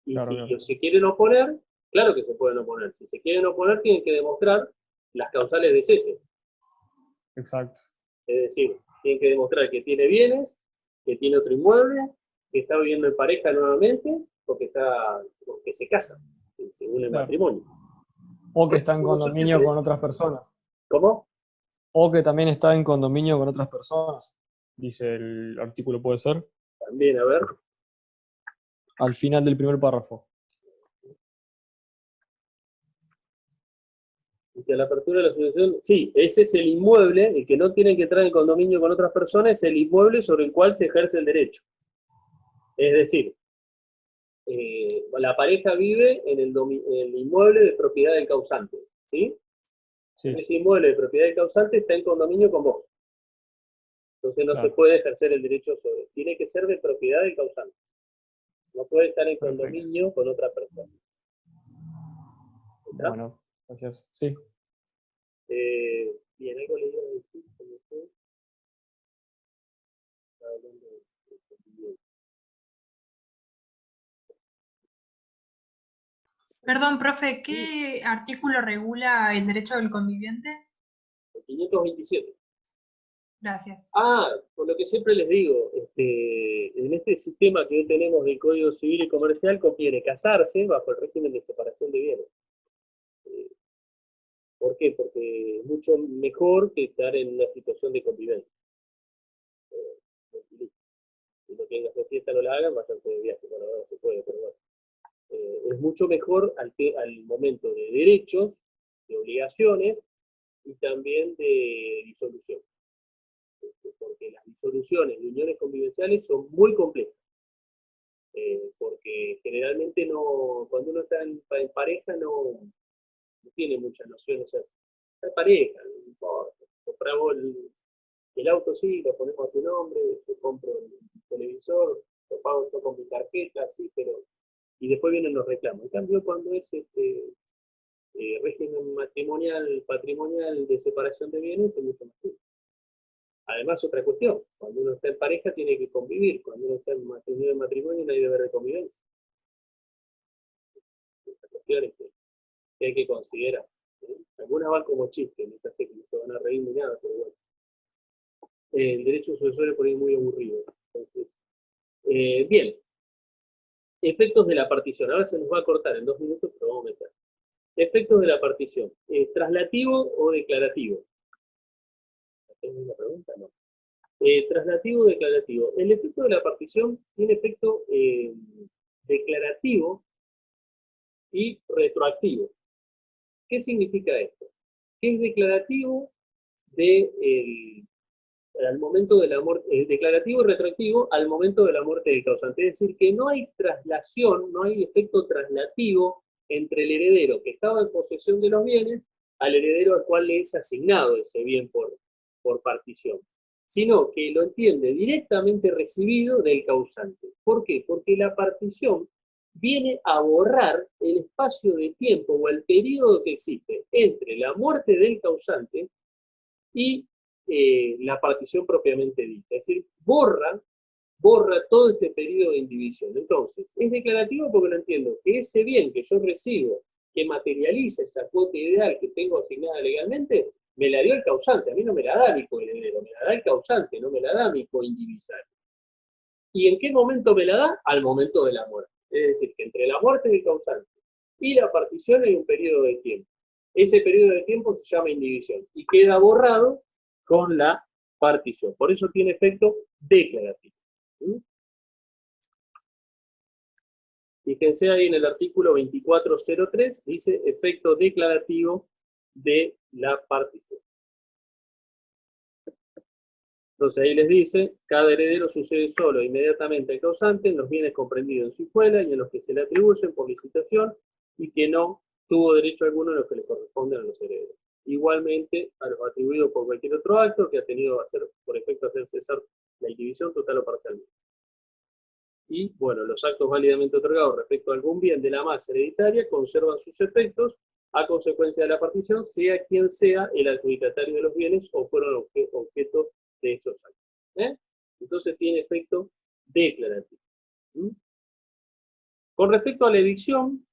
Y Claro, si claro. se quieren oponer, claro que se pueden oponer. Si se quieren oponer, tienen que demostrar las causales de cese. Exacto. Es decir, tienen que demostrar que tiene bienes, que tiene otro inmueble, que está viviendo en pareja nuevamente, porque se casa, que se une en Claro. matrimonio. O que está en Como yo condominio siempre- con otras personas. ¿Cómo? O que también está en condominio con otras personas. Dice el artículo, puede ser, También, a ver. al final del primer párrafo. Que a la apertura de la asociación, sí, ese es el inmueble, el que no tiene que entrar en condominio con otras personas, es el inmueble sobre el cual se ejerce el derecho. Es decir, la pareja vive en el inmueble de propiedad del causante, ¿sí? Sí, Ese inmueble de propiedad del causante está en condominio con vos. Entonces no se claro, puede ejercer el derecho sobre. Tiene que ser de propiedad del causante. No puede estar en perfecto. condominio con otra persona. ¿Está? Bueno, gracias. Sí. Bien, algo le iba a decir, como que estaba hablando de convivencia. Perdón, profe, Sí, ¿qué artículo regula el derecho del conviviente? el 527. Gracias. Por lo que siempre les digo, en este sistema que hoy tenemos del Código Civil y Comercial conviene casarse bajo el régimen de separación de bienes. Eh, ¿Por qué? Porque es mucho mejor que estar en una situación de convivencia. Si no quieren hacer fiesta, no la hagan, váyanse de viaje. Bueno, ahora no se puede, pero bueno. Es mucho mejor al momento de derechos, de obligaciones y también de disolución. Porque las disoluciones de uniones convivenciales son muy complejas. Porque generalmente no, cuando uno está en pareja no tiene muchas nociones. O sea, está en pareja, no importa. Compramos el auto, sí, lo ponemos a tu nombre, yo compro el televisor, lo pago yo con mi tarjeta, sí, pero. Y después vienen los reclamos. En cambio, cuando es régimen matrimonial, patrimonial de separación de bienes, es mucho más simple. Además, otra cuestión, cuando uno está en pareja tiene que convivir, cuando uno está en matrimonio no hay deber de convivencia. Estas cuestiones que hay que considerar. ¿Sí? Algunas van como chistes, no sé que no se van a reír ni nada, pero bueno. El derecho sucesorio por ahí es muy aburrido. Entonces, bien, efectos de la partición. Ahora se nos va a cortar en 2 minutos, pero vamos a meter. Efectos de la partición. ¿Traslativo o declarativo? ¿Tengo una pregunta? No. Traslativo o declarativo. El efecto de la partición tiene efecto declarativo y retroactivo. ¿Qué significa esto? Que es declarativo al momento de la muerte, declarativo y retroactivo al momento de la muerte del causante. Es decir, que no hay traslación, no hay efecto traslativo entre el heredero que estaba en posesión de los bienes al heredero al cual le es asignado ese bien por partición, sino que lo entiende directamente recibido del causante. ¿Por qué? Porque la partición viene a borrar el espacio de tiempo o el periodo que existe entre la muerte del causante y la partición propiamente dita. Es decir, borra todo este periodo de indivisión. Entonces, es declarativo porque lo entiendo, que ese bien que yo recibo, que materializa esa cuota ideal que tengo asignada legalmente, me la dio el causante. A mí no me la da mi coheredero, me la da el causante, no me la da mi coindivisario. ¿Y en qué momento me la da? Al momento de la muerte. Es decir, que entre la muerte del causante y la partición hay un periodo de tiempo. Ese periodo de tiempo se llama indivisión y queda borrado con la partición. Por eso tiene efecto declarativo. ¿Mm? Fíjense ahí en el artículo 2403, dice efecto declarativo de la partición. Entonces ahí les dice, cada heredero sucede solo inmediatamente al causante en los bienes comprendidos en su escuela y en los que se le atribuyen por licitación y que no tuvo derecho alguno en los que le corresponden a los herederos. Igualmente a los atribuidos por cualquier otro acto que ha tenido por efecto hacer cesar la indivisión total o parcialmente. Y, bueno, los actos válidamente otorgados respecto a algún bien de la masa hereditaria conservan sus efectos a consecuencia de la partición, sea quien sea el adjudicatario de los bienes o fueron objeto de esos actos. Entonces tiene efecto declarativo. ¿Mm? Con respecto a la evicción,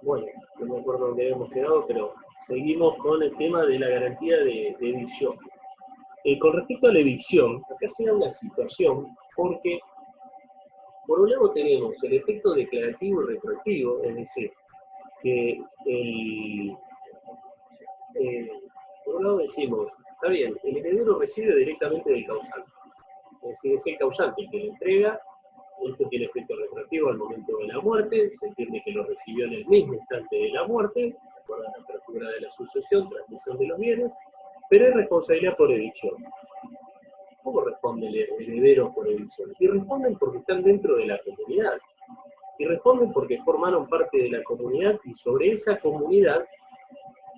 Bueno, no me acuerdo dónde habíamos quedado, pero seguimos con el tema de la garantía de evicción. Con respecto a la evicción, acá se da una situación porque, por un lado tenemos el efecto declarativo y retroactivo, es decir, que por un lado decimos, está bien, el heredero recibe directamente del causante, es decir, es el causante el que le entrega. Esto tiene efecto retroactivo al momento de la muerte, se entiende que lo recibió en el mismo instante de la muerte, ¿se acuerdan la apertura de la sucesión, transmisión de los bienes? Pero hay responsabilidad por evicción. ¿Cómo responde el heredero por evicción? Y responden porque están dentro de la comunidad. Y responden porque formaron parte de la comunidad y sobre esa comunidad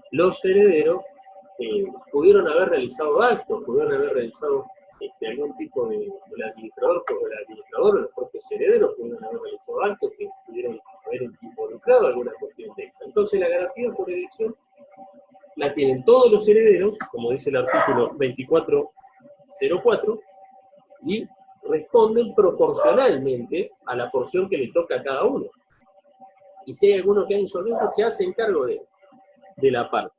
los herederos pudieron haber realizado actos, pudieron haber realizado algún tipo de, el administrador o los propios herederos pudieron haber realizado actos que pudieron haber involucrado alguna cuestión de esta. Entonces la garantía por evicción la tienen todos los herederos, como dice el artículo 2404, y responden proporcionalmente a la porción que le toca a cada uno. Y si hay alguno que es insolvente, se hace cargo de la parte.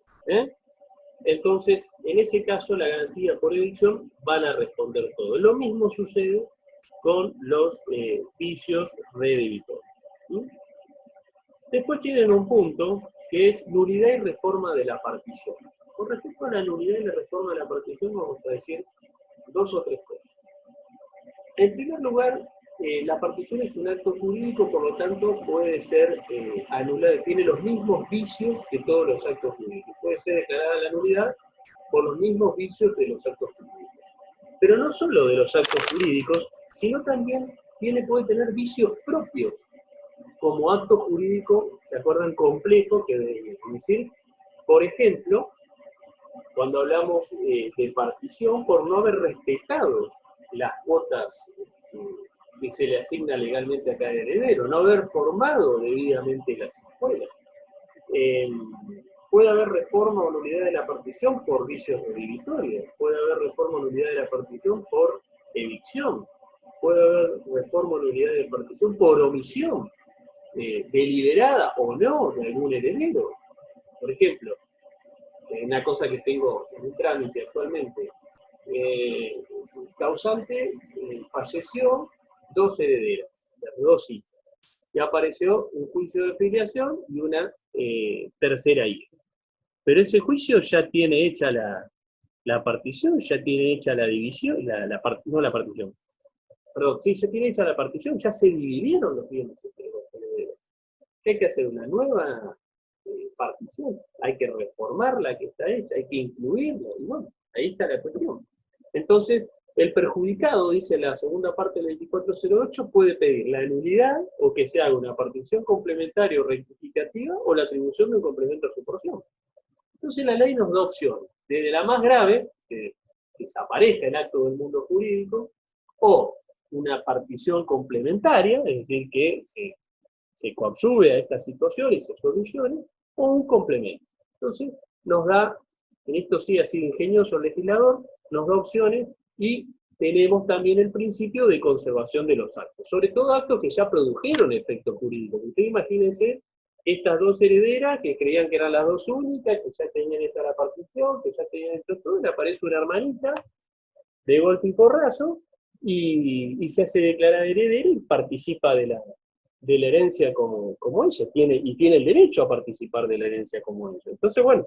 Entonces, en ese caso, la garantía por evicción van a responder todo. Lo mismo sucede con los vicios redebitorios. Después tienen un punto que es nulidad y reforma de la partición. Con respecto a la nulidad y la reforma de la partición, vamos a decir dos o tres cosas. En primer lugar, la partición es un acto jurídico, por lo tanto puede ser anulada, tiene los mismos vicios que todos los actos jurídicos. Puede ser declarada la nulidad por los mismos vicios de los actos jurídicos. Pero no solo de los actos jurídicos, sino también puede tener vicios propios, como acto jurídico, ¿se acuerdan? Complejo, que debe decir, por ejemplo, cuando hablamos de partición, por no haber respetado las cuotas que se le asigna legalmente a cada heredero, no haber formado debidamente las escuelas. Puede haber reforma o nulidad de la partición por vicios redebitorios, puede haber reforma o nulidad de la partición por evicción, puede haber reforma o nulidad de la partición por omisión, deliberada o no de algún heredero. Por ejemplo, una cosa que tengo en un trámite actualmente, el causante falleció, dos herederas, dos hijas, y apareció un juicio de filiación y una tercera hija. Pero ese juicio ya tiene hecha la partición, ya tiene hecha la división, no la partición, perdón, sí, ya tiene hecha la partición, ya se dividieron los bienes entre los herederos. ¿Qué hay que hacer? Una nueva partición, hay que reformar la que está hecha, hay que incluirla, y bueno, ahí está la cuestión. Entonces, el perjudicado, dice la segunda parte del 2408, puede pedir la nulidad o que se haga una partición complementaria o rectificativa o la atribución de un complemento a su porción. Entonces la ley nos da opciones, desde la más grave, que desaparezca el acto del mundo jurídico, o una partición complementaria, es decir, que se coadyuve a esta situación y se solucione, o un complemento. Entonces nos da, en esto sí ha sido ingenioso el legislador, nos da opciones y tenemos también el principio de conservación de los actos, sobre todo actos que ya produjeron efecto jurídico. Ustedes imagínense estas dos herederas que creían que eran las dos únicas, que ya tenían esta la partición, que ya tenían esto todo, y le aparece una hermanita de golpe y porrazo y se hace declarar heredera y participa de la herencia como ella, tiene el derecho a participar de la herencia como ella. Entonces, bueno,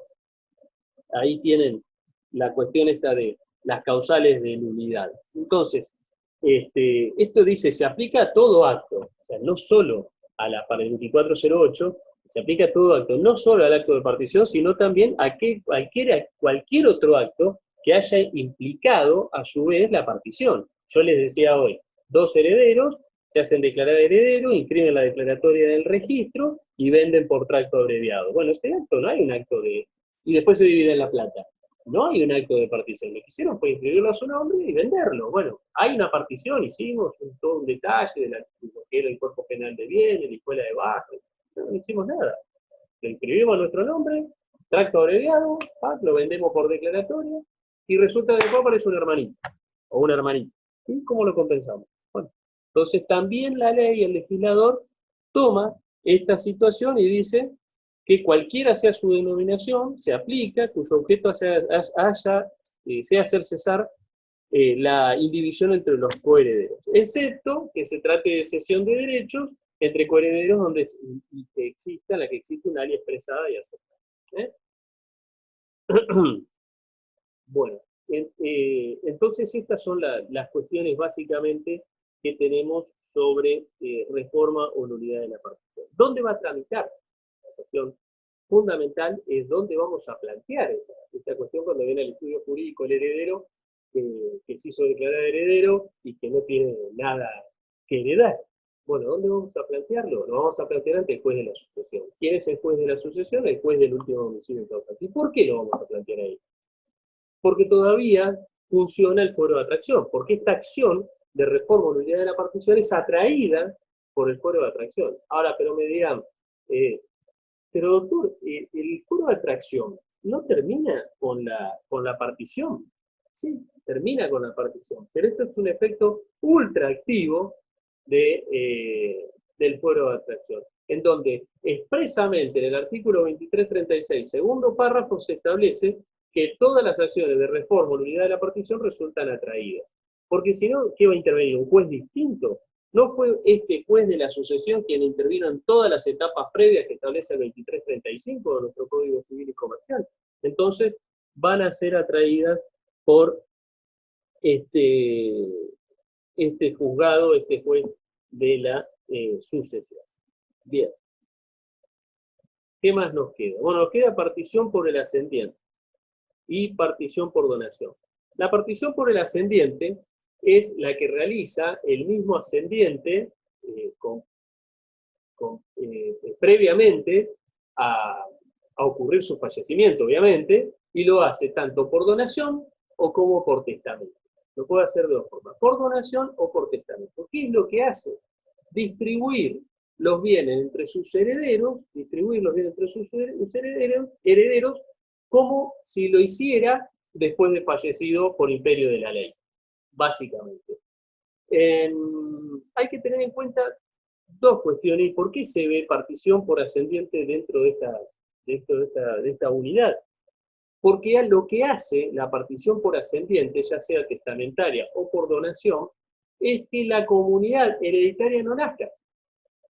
ahí tienen la cuestión esta de las causales de nulidad. Entonces, esto dice, se aplica a todo acto, o sea, no solo para el 2408, se aplica a todo acto, no solo al acto de partición, sino también a cualquier otro acto que haya implicado a su vez la partición. Yo les decía hoy, dos herederos se hacen declarar heredero, inscriben la declaratoria del registro y venden por tracto abreviado. Bueno, ese acto no hay un acto de... y después se divide en la plata. No hay un acto de partición. Lo que hicieron fue inscribirlo a su nombre y venderlo. Bueno, hay una partición, hicimos todo un detalle de lo que era el cuerpo penal de bienes, la escuela de bajas. No hicimos nada. Lo inscribimos a nuestro nombre, tracto abreviado, lo vendemos por declaratoria y resulta que después aparece un hermanito o una hermanita. ¿Y cómo lo compensamos? Bueno, entonces también la ley, el legislador, toma esta situación y dice que cualquiera sea su denominación, se aplica, cuyo objeto sea hacer cesar la indivisión entre los coherederos, excepto que se trate de cesión de derechos entre coherederos donde la que existe una ley expresada y aceptada. Bueno, entonces estas son las cuestiones básicamente que tenemos sobre reforma o nulidad de la partición. ¿Dónde va a tramitar? La cuestión fundamental es dónde vamos a plantear esta cuestión cuando viene el estudio jurídico el heredero que se hizo declarar heredero y que no tiene nada que heredar. Bueno, ¿dónde vamos a plantearlo? Lo vamos a plantear ante el juez de la sucesión. ¿Quién es el juez de la sucesión? El juez del último domicilio causante. ¿Y por qué lo vamos a plantear ahí? Porque todavía funciona el fuero de atracción, porque esta acción de reforma o nulidad de la partición es atraída por el fuero de atracción. Ahora, pero me dirán, pero doctor, el fuero de atracción no termina con la partición. Sí, termina con la partición, pero esto es un efecto ultra activo del fuero de atracción, en donde expresamente en el artículo 2336, segundo párrafo, se establece que todas las acciones de reforma o nulidad de la partición resultan atraídas. Porque si no, ¿qué va a intervenir? ¿Un juez distinto? ¿No fue este juez de la sucesión quien intervino en todas las etapas previas que establece el 2335 de nuestro Código Civil y Comercial? Entonces, van a ser atraídas por este juzgado, este juez de la sucesión. Bien. ¿Qué más nos queda? Bueno, nos queda partición por el ascendiente y partición por donación. La partición por el ascendiente es la que realiza el mismo ascendiente previamente a ocurrir su fallecimiento, obviamente, y lo hace tanto por donación o como por testamento. Lo puede hacer de dos formas, por donación o por testamento. ¿Qué es lo que hace? Distribuir los bienes entre sus herederos, herederos como si lo hiciera después de fallecido por imperio de la ley, básicamente. Hay que tener en cuenta dos cuestiones. ¿Por qué se ve partición por ascendiente dentro de esta unidad? Porque lo que hace la partición por ascendiente, ya sea testamentaria o por donación, es que la comunidad hereditaria no nazca.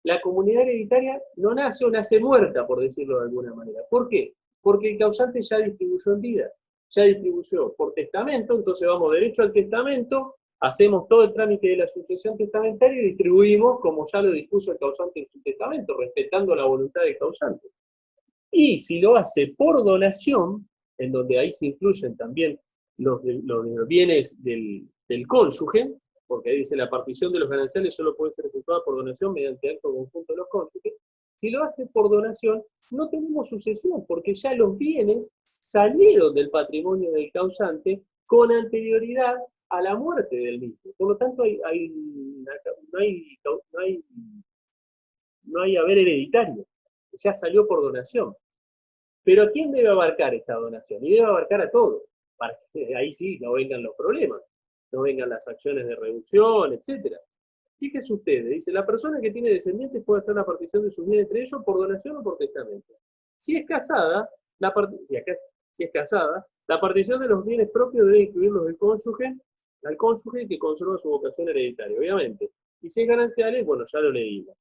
La comunidad hereditaria no nace o nace muerta, por decirlo de alguna manera. ¿Por qué? Porque el causante ya distribuyó en vida, ya distribuyó por testamento, entonces vamos derecho al testamento, hacemos todo el trámite de la sucesión testamentaria y distribuimos como ya lo dispuso el causante en su testamento, respetando la voluntad del causante. Y si lo hace por donación, en donde ahí se incluyen también los bienes del cónyuge, porque ahí dice la partición de los gananciales solo puede ser efectuada por donación mediante acto conjunto de los cónyuges. Si lo hace por donación, no tenemos sucesión, porque ya los bienes salieron del patrimonio del causante con anterioridad a la muerte del mismo. Por lo tanto, no hay haber hereditario. Ya salió por donación. Pero ¿a quién debe abarcar esta donación? Y debe abarcar a todos, para que ahí sí no vengan los problemas, no vengan las acciones de reducción, etc. Fíjese ustedes, dice, la persona que tiene descendientes puede hacer la partición de sus bienes entre ellos por donación o por testamento. Si es casada, la partición de los bienes propios debe incluir los del cónyuge, al cónyuge que conserva su vocación hereditaria, obviamente. Y si es gananciales, bueno, ya lo leímos.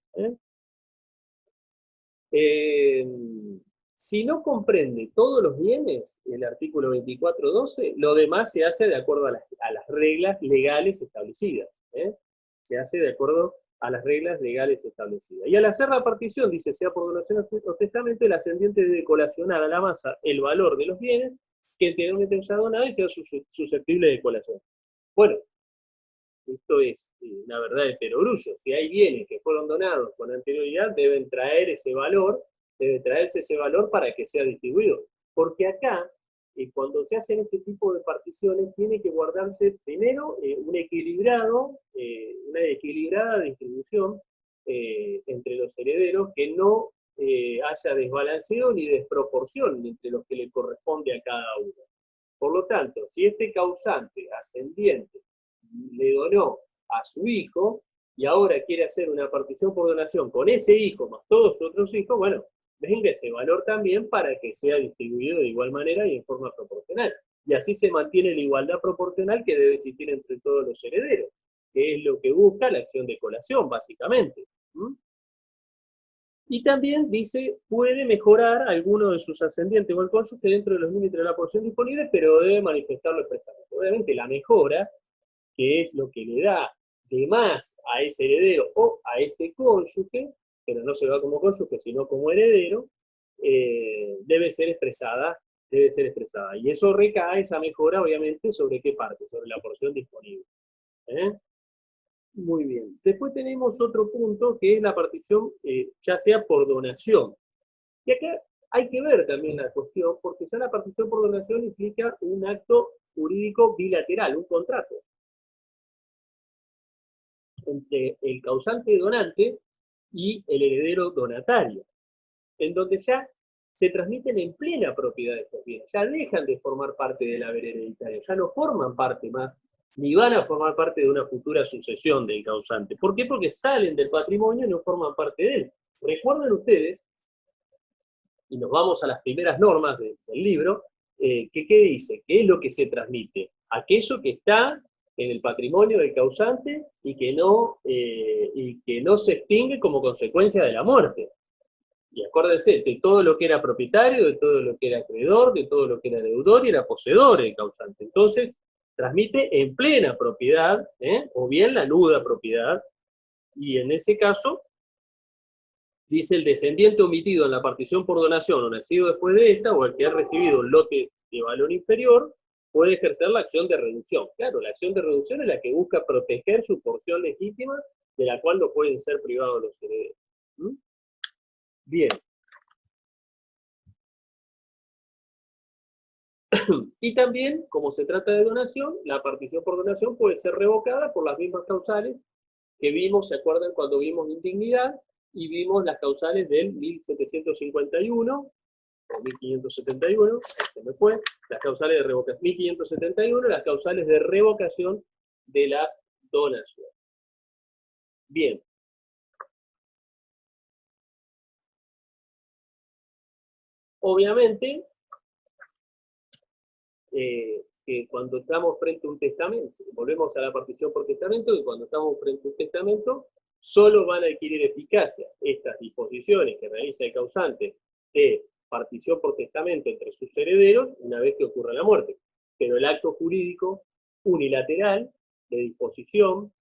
Si no comprende todos los bienes, el artículo 24.12, lo demás se hace de acuerdo a las reglas legales establecidas. Se hace de acuerdo a las reglas legales establecidas. Y al hacer la partición, dice, sea por donación o testamento, el ascendiente debe colacionar a la masa el valor de los bienes que anteriormente haya donado y sea susceptible de colación. Bueno, esto es una verdad de perogrullo. Si hay bienes que fueron donados con anterioridad, deben traer ese valor, debe traerse ese valor para que sea distribuido. Porque acá, cuando se hacen este tipo de particiones, tiene que guardarse primero una equilibrada distribución entre los herederos, que no haya desbalanceo ni desproporción entre los que le corresponde a cada uno. Por lo tanto, si este causante ascendiente le donó a su hijo y ahora quiere hacer una partición por donación con ese hijo más todos sus otros hijos, bueno, venga ese valor también para que sea distribuido de igual manera y en forma proporcional. Y así se mantiene la igualdad proporcional que debe existir entre todos los herederos, que es lo que busca la acción de colación, básicamente. Y también dice, puede mejorar alguno de sus ascendientes o el cónyuge dentro de los límites de la porción disponible, pero debe manifestarlo expresamente. Obviamente la mejora, que es lo que le da de más a ese heredero o a ese cónyuge, pero no se va como cónyuge, sino como heredero, debe ser expresada. Y eso recae, esa mejora, obviamente, ¿sobre qué parte? Sobre la porción disponible. Muy bien. Después tenemos otro punto, que es la partición, ya sea por donación. Y acá hay que ver también la cuestión, porque ya la partición por donación implica un acto jurídico bilateral, un contrato entre el causante donante y el heredero donatario, en donde ya se transmiten en plena propiedad de estos bienes, ya dejan de formar parte del haber hereditario, ya no forman parte más, ni van a formar parte de una futura sucesión del causante. ¿Por qué? Porque salen del patrimonio y no forman parte de él. Recuerden ustedes, y nos vamos a las primeras normas del libro, que ¿qué dice? ¿Qué es lo que se transmite? Aquello que está en el patrimonio del causante y que no se extingue como consecuencia de la muerte. Y acuérdense, de todo lo que era propietario, de todo lo que era acreedor, de todo lo que era deudor y era poseedor el causante. Entonces, transmite en plena propiedad, o bien la nuda propiedad, y en ese caso, dice el descendiente omitido en la partición por donación o nacido después de esta, o el que ha recibido un lote de valor inferior, puede ejercer la acción de reducción. Claro, la acción de reducción es la que busca proteger su porción legítima, de la cual no pueden ser privados los herederos. Bien. Y también, como se trata de donación, la partición por donación puede ser revocada por las mismas causales que vimos, ¿se acuerdan cuando vimos indignidad? Y vimos las causales del 1751, o 1571, se me fue, las causales de revocación, 1571, las causales de revocación de la donación. Bien. Obviamente, que cuando estamos frente a un testamento, volvemos a la partición por testamento, que cuando estamos frente a un testamento, solo van a adquirir eficacia estas disposiciones que realiza el causante de partición por testamento entre sus herederos una vez que ocurra la muerte. Pero el acto jurídico unilateral de disposición,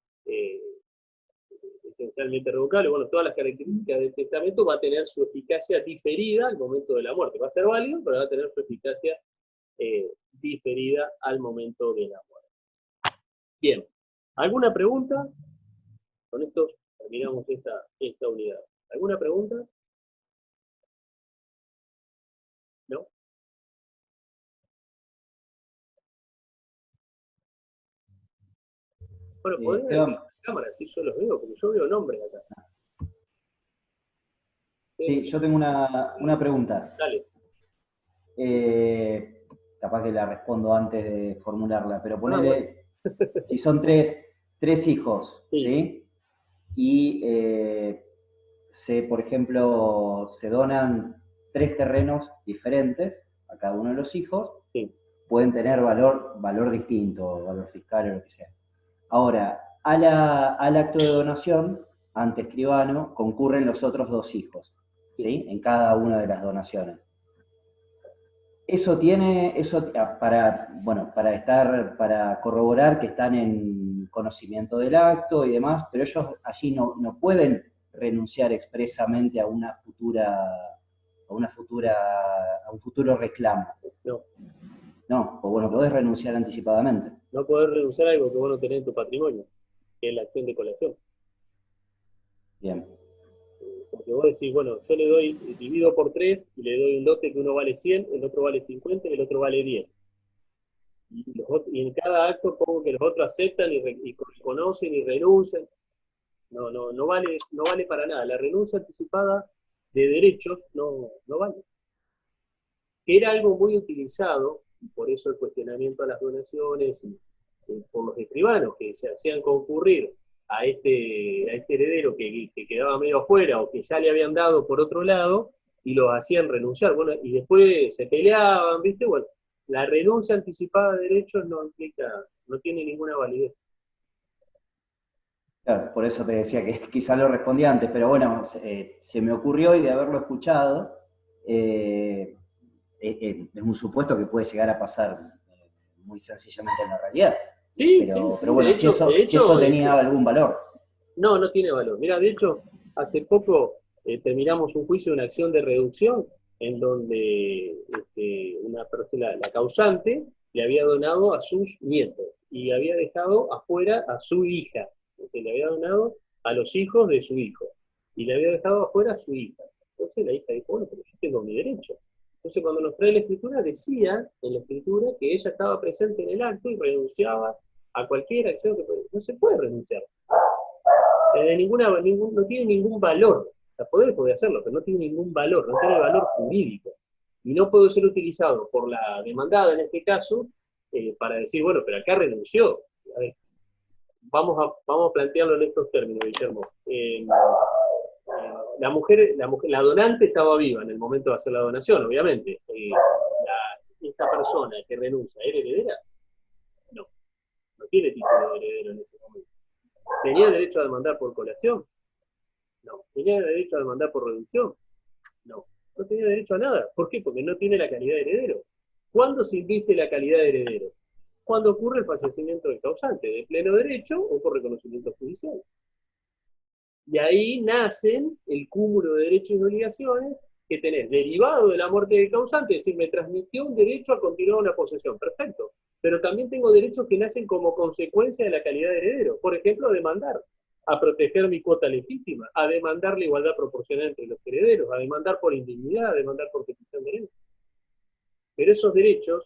esencialmente revocable, bueno, todas las características del testamento, va a tener su eficacia diferida al momento de la muerte. Va a ser válido, pero va a tener su eficacia diferida al momento de la muerte. Bien, ¿alguna pregunta? Con esto terminamos esta unidad. ¿Alguna pregunta? ¿No? Bueno, podemos ver la cámara, si yo los veo, porque yo veo nombres acá. Sí, yo tengo una pregunta. Dale. Capaz que la respondo antes de formularla, pero ponele, si son tres hijos, ¿sí? Y por ejemplo, se donan 3 terrenos diferentes a cada uno de los hijos, sí, pueden tener valor distinto, valor fiscal o lo que sea. Ahora, al acto de donación, ante escribano, concurren los otros 2 hijos, ¿sí? En cada una de las donaciones. Eso tiene, para corroborar que están en conocimiento del acto y demás, pero ellos allí no pueden renunciar expresamente a a un futuro reclamo. No, No, pues bueno, podés renunciar anticipadamente. no poder renunciar a algo que vos no tenés en tu patrimonio, que es la acción de colección. Bien. Porque vos decís, bueno, yo le doy, divido por 3 y le doy un lote que uno vale 100, el otro vale 50 y el otro vale 10. Y en cada acto pongo que los otros aceptan y reconocen y renuncian. No vale para nada. La renuncia anticipada de derechos no vale. Que era algo muy utilizado, y por eso el cuestionamiento a las donaciones, por los escribanos, que se hacían concurrir a este heredero que quedaba medio afuera o que ya le habían dado por otro lado, y los hacían renunciar. Bueno, y después se peleaban, ¿viste? Bueno, la renuncia anticipada de derechos no tiene ninguna validez. Claro, por eso te decía que quizá lo respondí antes, pero bueno, se me ocurrió y de haberlo escuchado, es un supuesto que puede llegar a pasar muy sencillamente en la realidad. Sí, Pero bueno, si eso tenía algún valor. No tiene valor. Mira, de hecho, hace poco terminamos un juicio, una acción de reducción, en donde una persona, la causante, le había donado a sus nietos y había dejado afuera a su hija. Es decir, le había donado a los hijos de su hijo y le había dejado afuera a su hija. Entonces la hija dijo, bueno, pero yo tengo mi derecho. Entonces cuando nos trae la escritura, decía en la escritura que ella estaba presente en el acto y renunciaba a cualquier acción que no se puede renunciar. O sea, no tiene ningún valor. O sea, puede hacerlo, pero no tiene ningún valor, no tiene valor jurídico. Y no puede ser utilizado por la demandada en este caso para decir, bueno, pero acá renunció. A ver, vamos a plantearlo en estos términos, Guillermo. La donante estaba viva en el momento de hacer la donación, obviamente. Esta persona que renuncia, ¿era heredera? No tiene título de heredero en ese momento. ¿Tenía derecho a demandar por colación? No. ¿Tenía derecho a demandar por reducción? No tenía derecho a nada. ¿Por qué? Porque no tiene la calidad de heredero. ¿Cuándo se inviste la calidad de heredero? Cuando ocurre el fallecimiento del causante, de pleno derecho o por reconocimiento judicial. Y ahí nacen el cúmulo de derechos y obligaciones que tenés derivado de la muerte del causante, es decir, me transmitió un derecho a continuar una posesión, perfecto, pero también tengo derechos que nacen como consecuencia de la calidad de heredero, por ejemplo, a demandar, a proteger mi cuota legítima, a demandar la igualdad proporcional entre los herederos, a demandar por indignidad, a demandar por petición de herencia. Pero esos derechos,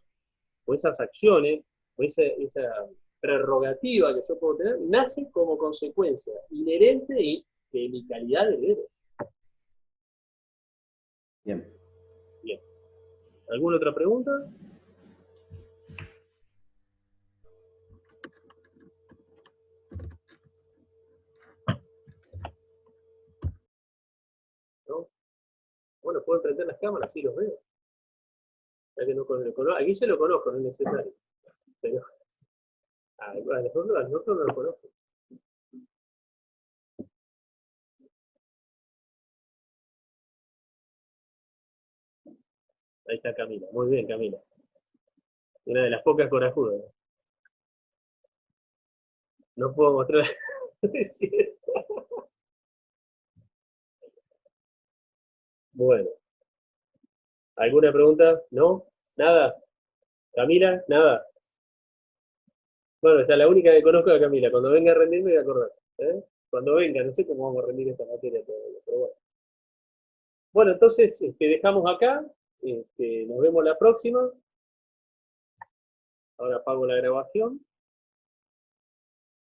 o esas acciones, o esa prerrogativa que yo puedo tener, nace como consecuencia inherente de mi calidad de heredero. Bien. Bien. ¿Alguna otra pregunta? ¿No? Bueno, puedo prender las cámaras, sí los veo. Ya que no aquí se lo conozco, no es necesario. Pero a nosotros no lo conozco. Ahí está Camila. Muy bien, Camila. Una de las pocas corajudas. No puedo mostrar. Es cierto. Bueno. ¿Alguna pregunta? ¿No? ¿Nada? ¿Camila? Nada. Bueno, esta es la única que conozco de Camila. Cuando venga a rendir me voy a acordar. ¿Eh? Cuando venga, no sé cómo vamos a rendir esta materia todavía, pero bueno. Bueno, entonces dejamos acá. Nos vemos la próxima. Ahora apago la grabación.